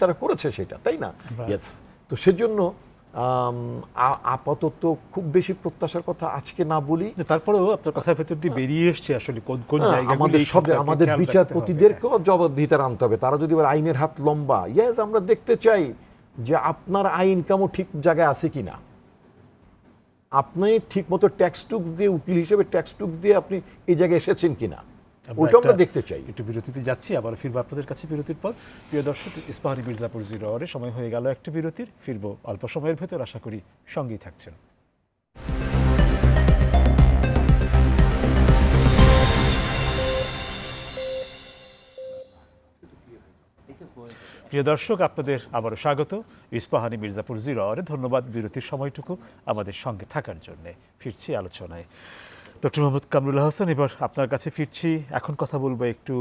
তারা করেছে সেটা, তাই না? ইয়েস। তো সেজন্য আপাতত খুব বেশি প্রত্যাশার কথা আজকে না বলি, তারপরেও আপনার কথার ভেতর দিয়ে বেরিয়ে এসছে আসলে কোন জায়গাগুলো আমাদের বিচারপতিদেরকেও জবাবদিহিতা আনতে হবে। তারা যদি আইনের হাত লম্বা, ইয়েস, আমরা দেখতে চাই যে আপনার আইন কামও ঠিক জায়গায় আছে কিনা, আপনি ঠিক মতো ট্যাক্স টুক্স দিয়ে, উকিল হিসেবে ট্যাক্স টুক্স দিয়ে আপনি এই জায়গায় এসেছেন কিনা, ওটা আমরা দেখতে চাই। একটু বিরতিতে যাচ্ছি, আবার ফিরবো আপনাদের কাছে বিরতির পর। প্রিয় দর্শক, ইস্পাহানি মির্জাপুর 0 আওয়ারে সময় হয়ে গেল একটা বিরতির। ফিরবো অল্প সময়ের ভেতর, আশা করি সঙ্গেই থাকছেন। প্রিয় দর্শক, আপনাদের আবারও স্বাগত ইস্পাহানি মির্জাপুর 0 আওয়ারে। ধন্যবাদ বিরতির সময়টুকু আমাদের সঙ্গে থাকার জন্য। ফিরছি আলোচনায়। ডক্টর মোহাম্মদ কামরুল হাসান, এবার আপনার কাছে ফিরছি। এখন কথা বলবো একটু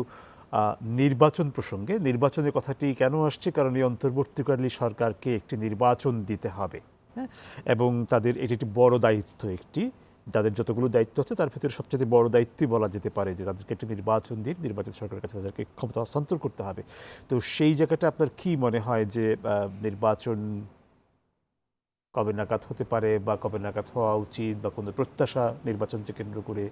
নির্বাচন প্রসঙ্গে। নির্বাচনের কথাটি কেন আসছে? কারণ এই অন্তর্বর্তীকালী সরকারকে একটি নির্বাচন দিতে হবে, হ্যাঁ, এবং তাদের এটি একটি বড় দায়িত্ব, একটি যাদের যতগুলো দায়িত্ব আছে তার ভিতরে সবচেয়ে বড় দায়িত্বই বলা যেতে পারে যে তাদেরকে একটি নির্বাচন দিয়ে নির্বাচিত সরকারের কাছে তাদেরকে ক্ষমতা হস্তান্তর করতে হবে। তো সেই জায়গাটা আপনার কি মনে হয় যে নির্বাচন কবে নাগাদ হতে পারে বা কবে নাগাদ হওয়া উচিত বা কোনো প্রত্যাশা নির্বাচনকে কেন্দ্র করে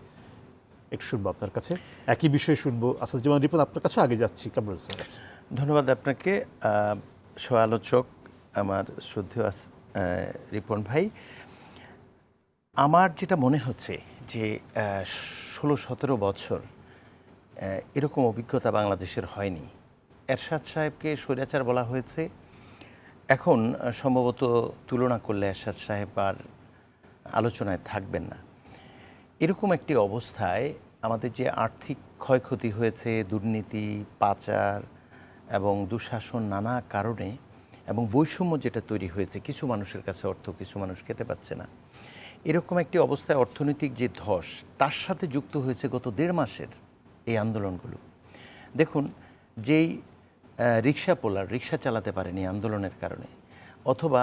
একটু শুনবো আপনার কাছে, একই বিষয়ে শুনবো। আসাদুজ্জামান রিপন, আপনার কাছে আগে যাচ্ছি কামরুল হাসানের কাছে। ধন্যবাদ আপনাকে, সহ-আলোচক আমার শ্রদ্ধেয় রিপন ভাই। আমার যেটা মনে হচ্ছে যে 16-17 বছর এরকম অভিজ্ঞতা বাংলাদেশের হয়নি। এরশাদ সাহেবকে স্বৈরাচার বলা হয়েছে, এখন সম্ভবত তুলনা করলে এরশাদ সাহেব আর আলোচনায় থাকবেন না। এরকম একটি অবস্থায় আমাদের যে আর্থিক ক্ষয়ক্ষতি হয়েছে, দুর্নীতি, পাচার এবং দুঃশাসন নানা কারণে, এবং বৈষম্য যেটা তৈরি হয়েছে, কিছু মানুষের কাছে অর্থ কিছু মানুষ খেতে পাচ্ছে না, এরকম একটি অবস্থায় অর্থনৈতিক যে ধস তার সাথে যুক্ত হয়েছে গত 1.5 মাসের এই আন্দোলনগুলো। দেখুন, যেই রিক্সা চালাতে পারেনি আন্দোলনের কারণে, অথবা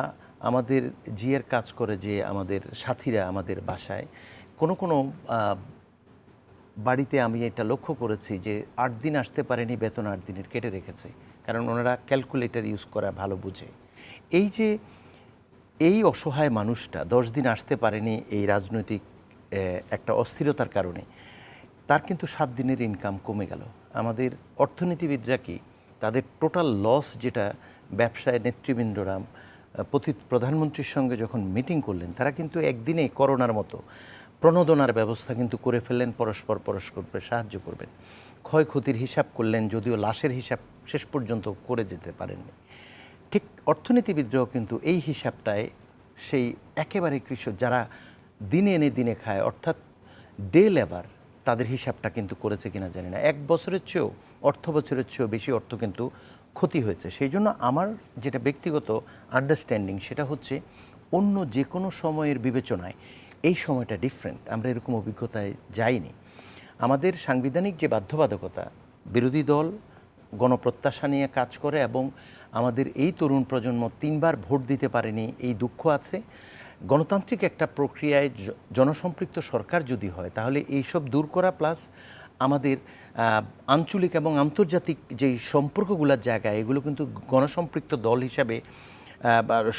আমাদের জিয়ের কাজ করে যে আমাদের সাথীরা আমাদের বাসায় কোনো বাড়িতে আমি এটা লক্ষ্য করেছি যে 8 দিন আসতে পারেনি, বেতন 8 দিনের কেটে রেখেছে, কারণ ওনারা ক্যালকুলেটর ইউজ করা ভালো বুঝে। এই অসহায় মানুষটা 10 দিন আসতে পারেনি এই রাজনৈতিক একটা অস্থিরতার কারণে, তার কিন্তু 7 দিনের ইনকাম কমে গেল। আমাদের অর্থনীতিবিদরা কি তাদের টোটাল লস, যেটা ব্যবসায় নেতৃবৃন্দরা প্রধানমন্ত্রীর সঙ্গে যখন মিটিং করলেন, তারা কিন্তু একদিনে করোনার মতো প্রণোদনার ব্যবস্থা কিন্তু করে ফেললেন, পরস্পর সাহায্য করবেন। ক্ষয়ক্ষতির হিসাব করলেন, যদিও লাশের হিসাব শেষ পর্যন্ত করে যেতে পারেননি। ঠিক অর্থনীতিবিদরাও কিন্তু এই হিসাবটায় সেই একেবারে কৃষক যারা দিনে এনে দিনে খায়, অর্থাৎ ডে লেবার, তাদের হিসাবটা কিন্তু করেছে কিনা জানি না। 1 বছরের চেয়েও, বছরের চেয়েও বেশি অর্থ কিন্তু ক্ষতি হয়েছে। সেই জন্য আমার যেটা ব্যক্তিগত আন্ডারস্ট্যান্ডিং, সেটা হচ্ছে অন্য যে কোনো সময়ের বিবেচনায় এই সময়টা ডিফারেন্ট। আমরা এরকম অভিজ্ঞতায় যাইনি। আমাদের সাংবিধানিক যে বাধ্যবাধকতা, বিরোধী দল গণপ্রত্যাশা নিয়ে কাজ করে, এবং আমাদের এই তরুণ প্রজন্ম 3 বার ভোট দিতে পারেনি, এই দুঃখ আছে। গণতান্ত্রিক একটা প্রক্রিয়ায় জনসম্পৃক্ত সরকার যদি হয়, তাহলে এইসব দূর করা, প্লাস আমাদের আঞ্চলিক এবং আন্তর্জাতিক যেই সম্পর্কগুলোর জায়গায়, এগুলো কিন্তু গণসম্পৃক্ত দল হিসাবে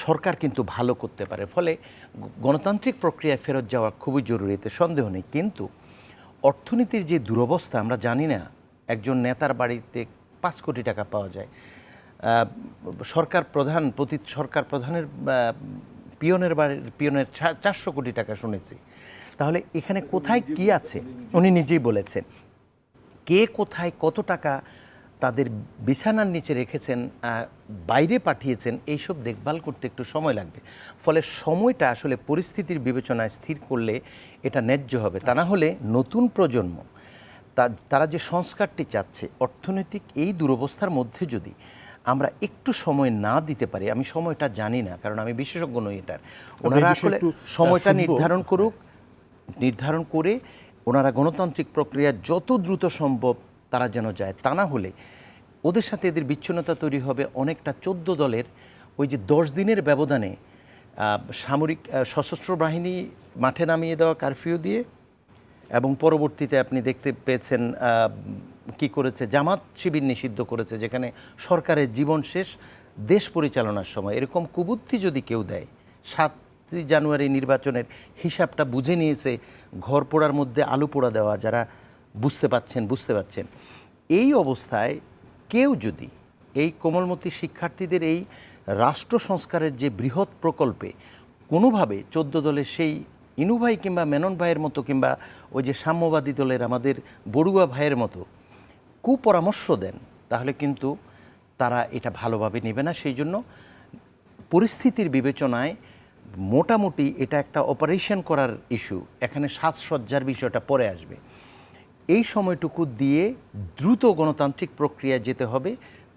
সরকার কিন্তু ভালো করতে পারে। ফলে গণতান্ত্রিক প্রক্রিয়ায় ফেরত যাওয়া খুবই জরুরি, এতে সন্দেহ নেই। কিন্তু অর্থনীতির যে দুরবস্থা, আমরা জানি না একজন নেতার বাড়িতে 5 কোটি টাকা পাওয়া যায়, সরকার প্রধানের পিয়নের 400 কোটি টাকা শুনেছি। তাহলে এখানে কোথায় কি আছে, উনি নিজেই বলেছেন, কে কোথায় কত টাকা তাদের বিছানার নিচে রেখেছেন, বাইরে পাঠিয়েছেন, এইসব দেখভাল করতে একটু সময় লাগবে। ফলে সময়টা আসলে পরিস্থিতির বিবেচনায় স্থির করলে এটা ন্যায্য হবে। তা না হলে নতুন প্রজন্ম তারা যে সংস্কারটি চাচ্ছে, অর্থনৈতিক এই দুরবস্থার মধ্যে যদি আমরা একটু সময় না দিতে পারি, আমি সময়টা জানি না, কারণ আমি বিশেষজ্ঞ নই এটার, ওনারা আসলে সময়টা নির্ধারণ করে ওনারা গণতান্ত্রিক প্রক্রিয়া যত দ্রুত সম্ভব তারা যেন যায়। তা না হলে ওদের সাথে এদের বিচ্ছিন্নতা তৈরি হবে। অনেকটা 14 দলের ওই যে 10 দিনের ব্যবধানে সামরিক সশস্ত্র বাহিনী মাঠে নামিয়ে দেওয়া কারফিউ দিয়ে, এবং পরবর্তীতে আপনি দেখতে পেয়েছেন কি করেছে, জামাত শিবির নিষিদ্ধ করেছে, যেখানে সরকারের জীবন শেষ দেশ পরিচালনার সময়। এরকম কুবুদ্ধি যদি কেউ দেয়, 7 জানুয়ারি নির্বাচনের হিসাবটা বুঝে নিয়েছে, ঘর পোড়ার মধ্যে আলু পোড়া দেওয়া, যারা বুঝতে পাচ্ছেন। এই অবস্থায় কেউ যদি এই কোমলমতি শিক্ষার্থীদের এই রাষ্ট্র সংস্কারের যে বৃহৎ প্রকল্পে কোনোভাবে 14 দলের সেই ইনু ভাই কিংবা মেনন ভাইয়ের মতো, কিংবা ওই যে সাম্যবাদী দলের আমাদের বড়ুয়া ভাইয়ের মতো কুপরামর্শ দেন, তাহলে কিন্তু তারা এটা ভালোভাবে নেবে না। সেই জন্য পরিস্থিতির বিবেচনায় মোটামুটি এটা একটা অপারেশন করার ইস্যু, এখানে সাজসজ্জার বিষয়টা পরে আসবে। এই সময়টুকু দিয়ে দ্রুত গণতান্ত্রিক প্রক্রিয়ায় যেতে হবে।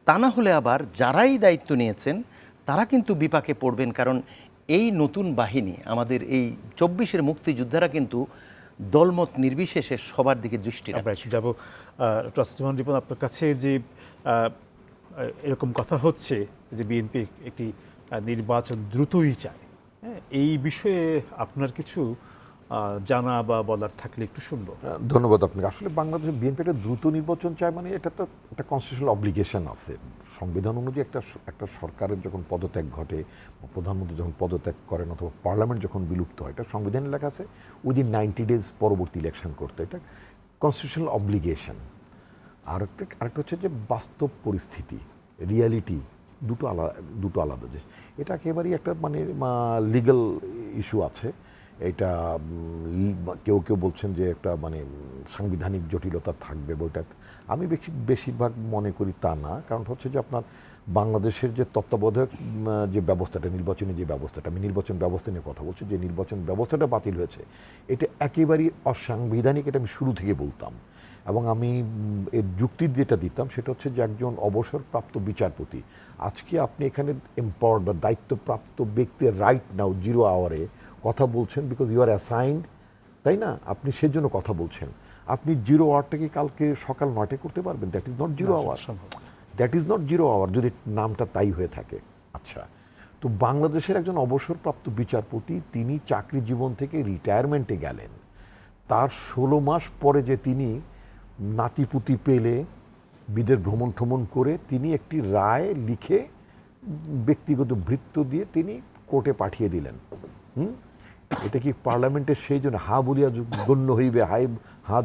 তা না হলে আবার যারাই দায়িত্ব নিয়েছেন তারা কিন্তু বিপাকে পড়বেন, কারণ এই নতুন বাহিনী, আমাদের এই 24-এর মুক্তিযোদ্ধারা কিন্তু দলমত নির্বিশেষে সবার দিকে দৃষ্টি রাখছে। যাব রাষ্ট্রমন্ত্রী রিপন, আপনার কাছে যে এরকম কথা হচ্ছে যে বিএনপি একটি নির্বাচন দ্রুতই চায়, হ্যাঁ, এই বিষয়ে আপনার কিছু জানা বা বলার থাকলে একটু শুনবো। ধন্যবাদ আপনাকে। আসলে বাংলাদেশের বিএনপি একটা দ্রুত নির্বাচন চায়, মানে এটা তো একটা কনস্টিটিউশনাল অব্লিগেশন আছে। সংবিধান অনুযায়ী একটা সরকারের যখন পদত্যাগ ঘটে, প্রধানমন্ত্রী যখন পদত্যাগ করেন অথবা পার্লামেন্ট যখন বিলুপ্ত হয়, এটা সংবিধানে লেখা আছে উইদিন 90 days পরবর্তী ইলেকশন করতে। এটা কনস্টিটিউশনাল অব্লিগেশন। আরেকটা হচ্ছে যে বাস্তব পরিস্থিতি, রিয়ালিটি, দুটো আলাদা জিনিস। এটা একেবারেই একটা মানে লিগ্যাল ইস্যু আছে। এটা কেউ কেউ বলছেন যে একটা মানে সাংবিধানিক জটিলতা থাকবে বইটা। আমি বেশিরভাগ মনে করি তা না। কারণ হচ্ছে যে আপনার বাংলাদেশের যে তত্ত্বাবধায়ক যে ব্যবস্থাটা, নির্বাচনী যে ব্যবস্থাটা, আমি নির্বাচন ব্যবস্থা নিয়ে কথা বলছি, যে নির্বাচন ব্যবস্থাটা বাতিল হয়েছে এটা একেবারেই অসাংবিধানিক। এটা আমি শুরু থেকে বলতাম। এবং আমি এর যুক্তি যেটা দিতাম সেটা হচ্ছে যে একজন অবসরপ্রাপ্ত বিচারপতি, আজকে আপনি এখানে এম্পাওয়ার্ড বা দায়িত্বপ্রাপ্ত ব্যক্তির রাইট নাও 0 hour কথা বলছেন, বিকজ ইউ আর অ্যাসাইন্ড, তাই না? আপনি সেজন্য কথা বলছেন। আপনি 0 hourটাকে কালকে সকাল 9টায় করতে পারবেন? That is not 0 hour। That is not 0 hour যদি নামটা তাই হয়ে থাকে। আচ্ছা, তো বাংলাদেশের একজন অবসরপ্রাপ্ত বিচারপতি, তিনি চাকরি জীবন থেকে রিটায়ারমেন্টে গেলেন। তার 16 মাস পরে যে তিনি নাতিপুতি পেলে বিদেশ ভ্রমণ করে তিনি একটি রায় লিখে ব্যক্তিগত ভৃত্য দিয়ে তিনি কোর্টে পাঠিয়ে দিলেন। এটা কি পার্লামেন্টের সেই জন্য হা বলিয়া গণ্য হইবে? হা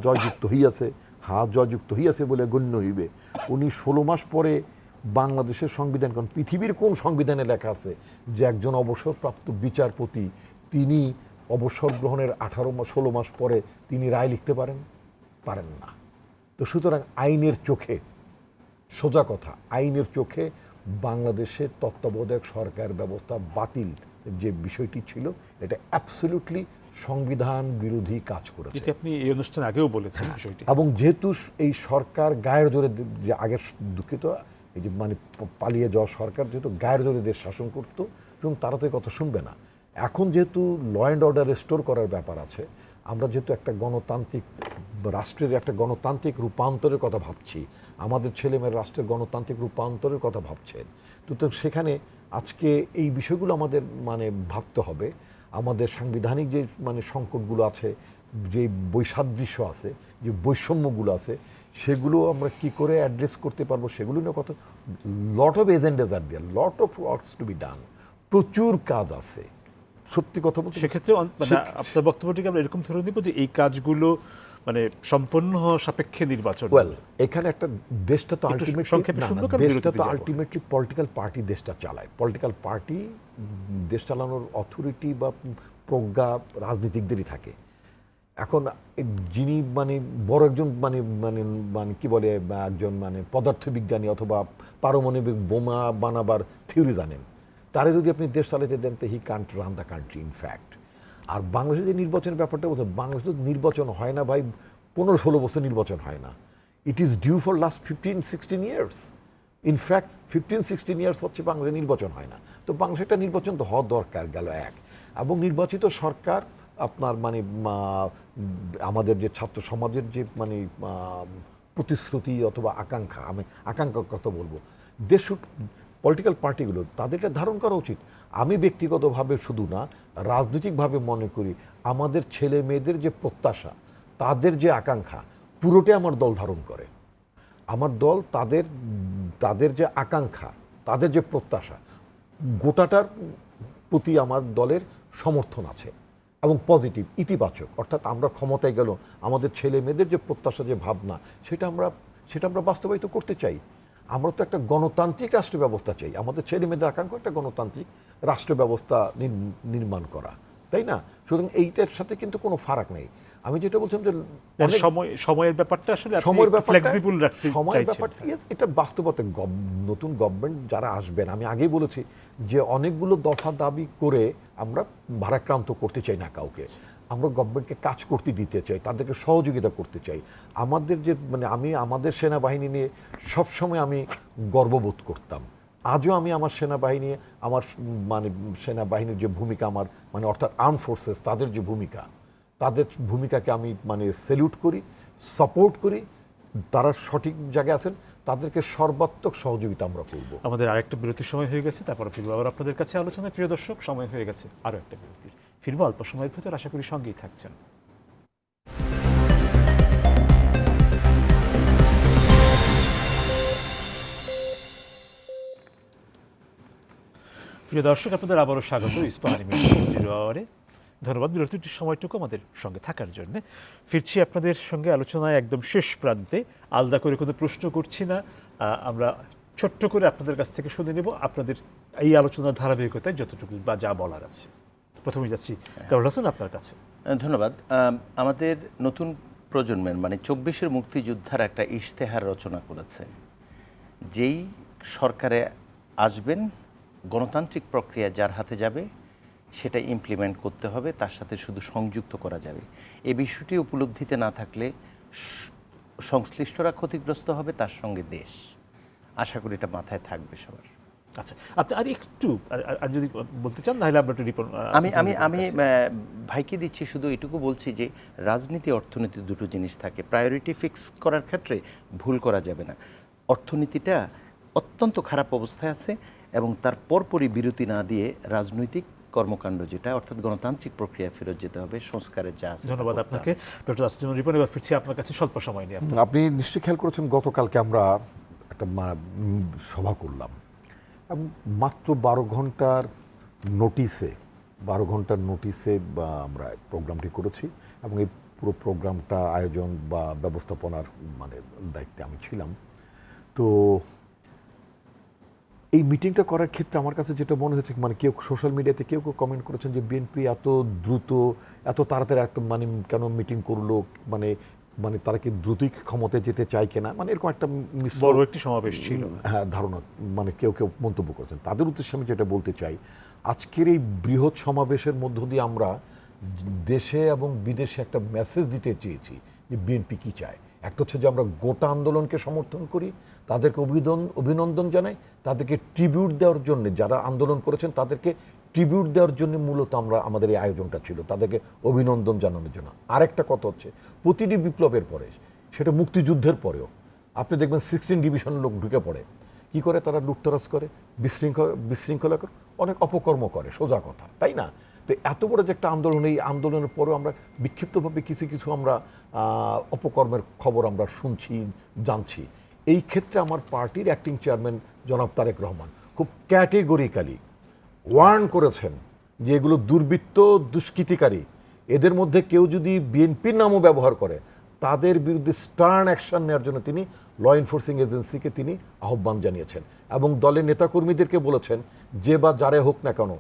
জয়যুক্ত হইয়াছে বলে গণ্য হইবে। উনি 16 মাস পরে বাংলাদেশের সংবিধান, কারণ পৃথিবীর কোন সংবিধানে লেখা আছে যে একজন অবসরপ্রাপ্ত বিচারপতি তিনি অবসর গ্রহণের 16 মাস পরে তিনি রায় লিখতে পারেন না। তো সুতরাং আইনের চোখে, সোজা কথা, আইনের চোখে বাংলাদেশের তত্ত্বাবধায়ক সরকার ব্যবস্থা বাতিল যে বিষয়টি ছিল, এটা অ্যাবসলিউটলি সংবিধান বিরোধী কাজ করেছে। এটা আপনি এই অনুষ্ঠানে আগেও বলেছেন বিষয়টি। এবং যেহেতু এই সরকার গায়ের জোরে, যে আগের দুঃখিত এই যে মানে পালিয়ে যাওয়া সরকার যেহেতু গায়ের জোরে দেশ শাসন করতো, এবং তারা তো এই কথা শুনবে না। এখন যেহেতু ল অ্যান্ড অর্ডার রেস্টোর করার ব্যাপার আছে, আমরা যেহেতু একটা গণতান্ত্রিক রাষ্ট্রের একটা গণতান্ত্রিক রূপান্তরের কথা ভাবছি, আমাদের ছেলেমেয়েরা রাষ্ট্রের গণতান্ত্রিক রূপান্তরের কথা ভাবছেন, তো সেখানে আজকে এই বিষয়গুলো আমাদের মানে ভাবতে হবে। আমাদের সাংবিধানিক যে মানে সংকটগুলো আছে, যে বৈসাদৃশ্য আছে, যে বৈষম্যগুলো আছে, সেগুলো আমরা কি করে অ্যাড্রেস করতে পারবো সেগুলো নিয়ে কথা। Lot of agendas are there, lot of works to be done, প্রচুর কাজ আছে। সত্যি কথা বলতে সেক্ষেত্রে মানে আপনার বক্তব্যটিকে আমরা এরকম ধরে নিব যে এই কাজগুলো মানে সম্পন্ন হওয়া সাপেক্ষে নির্বাচন। ওয়েল, এখানে একটা দেশটা তো আলটিমেটলি আলটিমেটলি পলিটিক্যাল পার্টি দেশটা চালায়। পলিটিক্যাল পার্টি দেশ চালানোর অথরিটি বা প্রজ্ঞা রাজনীতিকদেরই থাকে। এখন যিনি মানে বড় একজন মানে মানে মানে কি বলে একজন মানে পদার্থবিজ্ঞানী অথবা পারমাণবিক বোমা বানাবার থিওরি জানেন, তারে যদি আপনি দেশ চালাতে দেন, তো he can't run the country in fact. আর বাংলাদেশের যে নির্বাচনের ব্যাপারটা বলতে, বাংলাদেশে নির্বাচন হয় না ভাই, 15-16 বছর নির্বাচন হয় না। It is due for last 15-16 years. In fact 15-16 years হচ্ছে বাংলাদেশে নির্বাচন হয় না। তো বাংলাদেশে একটা নির্বাচন তো হওয়া দরকার গেল এক। এবং নির্বাচিত সরকার আপনার মানে আমাদের যে ছাত্র সমাজের যে মানে প্রতিশ্রুতি অথবা আকাঙ্ক্ষা, আমি আকাঙ্ক্ষার কথা বলবো, দেশ পলিটিক্যাল পার্টিগুলো তাদের এটা ধারণ করা উচিত। আমি ব্যক্তিগতভাবে শুধু না, রাজনৈতিকভাবে মনে করি আমাদের ছেলে মেয়েদের যে প্রত্যাশা, তাদের যে আকাঙ্ক্ষা, পুরোটাই আমার দল ধারণ করে। আমার দল তাদের যে আকাঙ্ক্ষা, তাদের যে প্রত্যাশা, গোটাটার প্রতি আমার দলের সমর্থন আছে এবং পজিটিভ, ইতিবাচক। অর্থাৎ আমরা ক্ষমতায় গেল, আমাদের ছেলে মেয়েদের যে প্রত্যাশা, যে ভাবনা, সেটা আমরা বাস্তবায়িত করতে চাই। আমরা তো একটা গণতান্ত্রিক রাষ্ট্র ব্যবস্থা চাই। আমাদের ছেলে মেয়েদের আকাঙ্ক্ষা একটা গণতান্ত্রিক রাষ্ট্র ব্যবস্থা নির্মাণ করা, তাই না? সুতরাং এইটার সাথে কিন্তু কোনো ফারাক নেই। আমি যেটা বলছিলাম যে সময়ের ব্যাপারটা আসলে সময়ের ফ্লেক্সিবল রাখতে চাইছেন। এটা বাস্তবতা। নতুন গভর্নমেন্ট যারা আসবেন, আমি আগেই বলেছি যে অনেকগুলো দফা দাবি করে আমরা ভারাক্রান্ত করতে চাই না কাউকে। আমরা গভর্নমেন্টকে কাজ করতে দিতে চাই, তাদেরকে সহযোগিতা করতে চাই। আমাদের যে মানে আমাদের সেনাবাহিনী নিয়ে সবসময় আমি গর্ববোধ করতাম। আজও আমি আমার সেনাবাহিনী, আমার মানে সেনাবাহিনীর যে ভূমিকা, আমার মানে অর্থাৎ আর্ম ফোর্সেস, তাদের যে ভূমিকা, তাদের ভূমিকাকে আমি মানে স্যালিউট করি, সাপোর্ট করি। তারা সঠিক জায়গায় আছেন, তাদেরকে সর্বাত্মক সহযোগিতা আমরা করব। আমাদের আরেকটা বিরতির সময় হয়ে গেছে, তারপরে ফিরবো আবার আপনাদের কাছে আলোচনা। প্রিয় দর্শক, সময় হয়ে গেছে আরও একটা বিরতির। ফিরবো অল্প সময়ের ভেতর, আশা করি সঙ্গেই থাকছেন। প্রিয় দর্শক, আপনাদের আবারও স্বাগত ইস্পাহানি মির্জাপুর 0 আওয়ারে। ধন্যবাদ বিরতির সময়টুকু আমাদের সঙ্গে থাকার জন্য। ফিরছি আপনাদের সঙ্গে আলোচনায় একদম শেষ প্রান্তে। আলাদা করে কোনো প্রশ্ন করছি না, আমরা ছোট্ট করে আপনাদের কাছ থেকে শুনে নেব আপনাদের এই আলোচনার ধারাবাহিকতায় যতটুকু বা যা বলার আছে। প্রথমেই যাচ্ছি কামরুল হাসান, আপনার কাছে। ধন্যবাদ। আমাদের নতুন প্রজন্মের মানে 24-এর মুক্তিযোদ্ধার একটা ইশতেহার রচনা করেছে। যেই সরকারে আসবেন, গণতান্ত্রিক প্রক্রিয়া যার হাতে যাবে সেটা ইমপ্লিমেন্ট করতে হবে, তার সাথে শুধু সংযুক্ত করা যাবে। এই বিষয়টি উপলব্ধিতে না থাকলে সংশ্লিষ্টরা ক্ষতিগ্রস্ত হবে, তার সঙ্গে দেশ। আশা করি এটা মাথায় থাকবে সবার। আচ্ছা, আপনি আর একটু আর যদি বলতে চান, তাহলে আমরা একটু আমি ভাইকে দিচ্ছি, শুধু এটুকু বলছি যে রাজনীতি অর্থনীতি দুটো জিনিস থাকে। প্রায়োরিটি ফিক্স করার ক্ষেত্রে ভুল করা যাবে না। অর্থনীতিটা অত্যন্ত খারাপ অবস্থায় আছে এবং তার পরপরই বিরতি না দিয়ে রাজনৈতিক কর্মকাণ্ড যেটা অর্থাৎ গণতান্ত্রিক প্রক্রিয়া ফেরত যেতে হবে, সংস্কারের যা আছে। ধন্যবাদ আপনাকে ডক্টর আসিফুজ্জামান রিপন। এবার ফিরছি আপনার কাছে স্বল্প সময় নিয়ে। আপনি নিশ্চয়ই খেয়াল করেছেন গতকালকে আমরা একটা সভা করলাম এবং মাত্র 12 ঘন্টার নোটিসে আমরা প্রোগ্রামটি করেছি এবং এই পুরো প্রোগ্রামটা আয়োজন বা ব্যবস্থাপনার দায়িত্বে আমি ছিলাম। তো এই মিটিংটা করার ক্ষেত্রে আমার কাছে যেটা মনে হয়েছে, কেউ সোশ্যাল মিডিয়াতে কেউ কমেন্ট করেছেন যে বিএনপি এত দ্রুত এত তাড়াতাড়ি একটা কেন মিটিং করলো, তারা কি দ্রুতই ক্ষমতায় যেতে চায় কিনা, এরকম একটা বড় একটি সমাবেশ ছিল, হ্যাঁ, ধারণা কেউ মন্তব্য করেছেন। তাদের উদ্দেশ্যে আমি যেটা বলতে চাই, আজকের এই বৃহৎ সমাবেশের মধ্য দিয়ে আমরা দেশে এবং বিদেশে একটা মেসেজ দিতে চেয়েছি যে বিএনপি কি চায়। একটা হচ্ছে যে আমরা গোটা আন্দোলনকে সমর্থন করি, তাদেরকে অভিনন্দন জানাই, তাদেরকে ট্রিবিউট দেওয়ার জন্য, যারা আন্দোলন করেছেন তাদেরকে ট্রিবিউট দেওয়ার জন্য মূলত আমাদের এই আয়োজনটা ছিল, তাদেরকে অভিনন্দন জানানোর জন্য। আরেকটা কথা হচ্ছে, প্রতিটি বিপ্লবের পরে, সেটা মুক্তিযুদ্ধের পরেও আপনি দেখবেন 16 ডিভিশন লোক ঢুকে পড়ে, কি করে তারা লুটতরাজ করে, বিশৃঙ্খলা করে, অনেক অপকর্ম করে, সোজা কথা, তাই না? তো এত বড় যে একটা আন্দোলন, এই আন্দোলনের পরেও আমরা বিক্ষিপ্তভাবে কিছু আমরা অপকর্মের খবর আমরা শুনছি, জানছি। এই ক্ষেত্রে আমার পার্টির অ্যাক্টিং চেয়ারম্যান জনাব তারেক রহমান খুব ক্যাটেগরিক্যালি ওয়ার্ন করেছেন যে এগুলো দুর্বৃত্ত, দুষ্কৃতিকারী, এদের মধ্যে কেউ যদি বিএনপির নামও ব্যবহার করে তাদের বিরুদ্ধে স্টার্ন অ্যাকশন নেওয়ার জন্য তিনি ল এনফোর্সিং এজেন্সিকে তিনি আহ্বান জানিয়েছেন এবং দলের নেতাকর্মীদেরকে বলেছেন যে বা যারে হোক না কেন,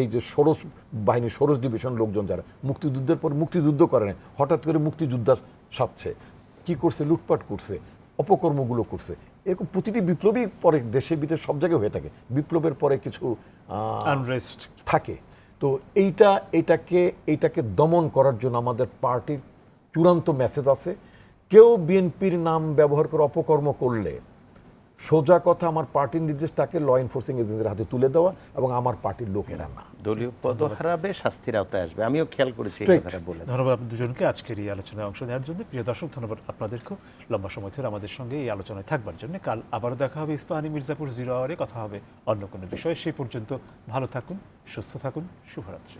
এই যে ষোড়শ বাহিনী, ষোড়শ ডিভিশন লোকজন যারা মুক্তিযুদ্ধের পর মুক্তিযুদ্ধ করে না, হঠাৎ করে মুক্তিযোদ্ধা সাজছে, কি করছে, লুটপাট করছে, অপকর্মগুলো করছে, এরকম প্রতিটি বিপ্লবী পরে দেশে বিদেশে সব জায়গায় হয়ে থাকে, বিপ্লবের পরে কিছু আনরেস্ট থাকে। তো এইটাকে দমন করার জন্য আমাদের পার্টির চূড়ান্ত মেসেজ আছে। কেউ বিএনপির নাম ব্যবহার করে অপকর্ম করলে সোজা কথা, আমার পার্টির নির্দেশ তাকে ল এনফোর্সিং এজেন্সির হাতে তুলে দেওয়া এবং আমার পার্টির লোকেরা না, দলীয় পদ হারাবে, শাস্তির আওতায় আসবে। আমিও খেয়াল করেছি। ধন্যবাদ দুজনকে আজকের এই আলোচনায় অংশ নেওয়ার জন্য। প্রিয় দর্শক, ধন্যবাদ আপনাদেরকেও লম্বা সময় ধরে আমাদের সঙ্গে এই আলোচনায় থাকবার জন্য। কাল আবারও দেখা হবে ইস্পাহানি মির্জাপুর 0 আওয়ারে, কথা হবে অন্য কোনো বিষয়ে। সেই পর্যন্ত ভালো থাকুন, সুস্থ থাকুন, শুভরাত্রি।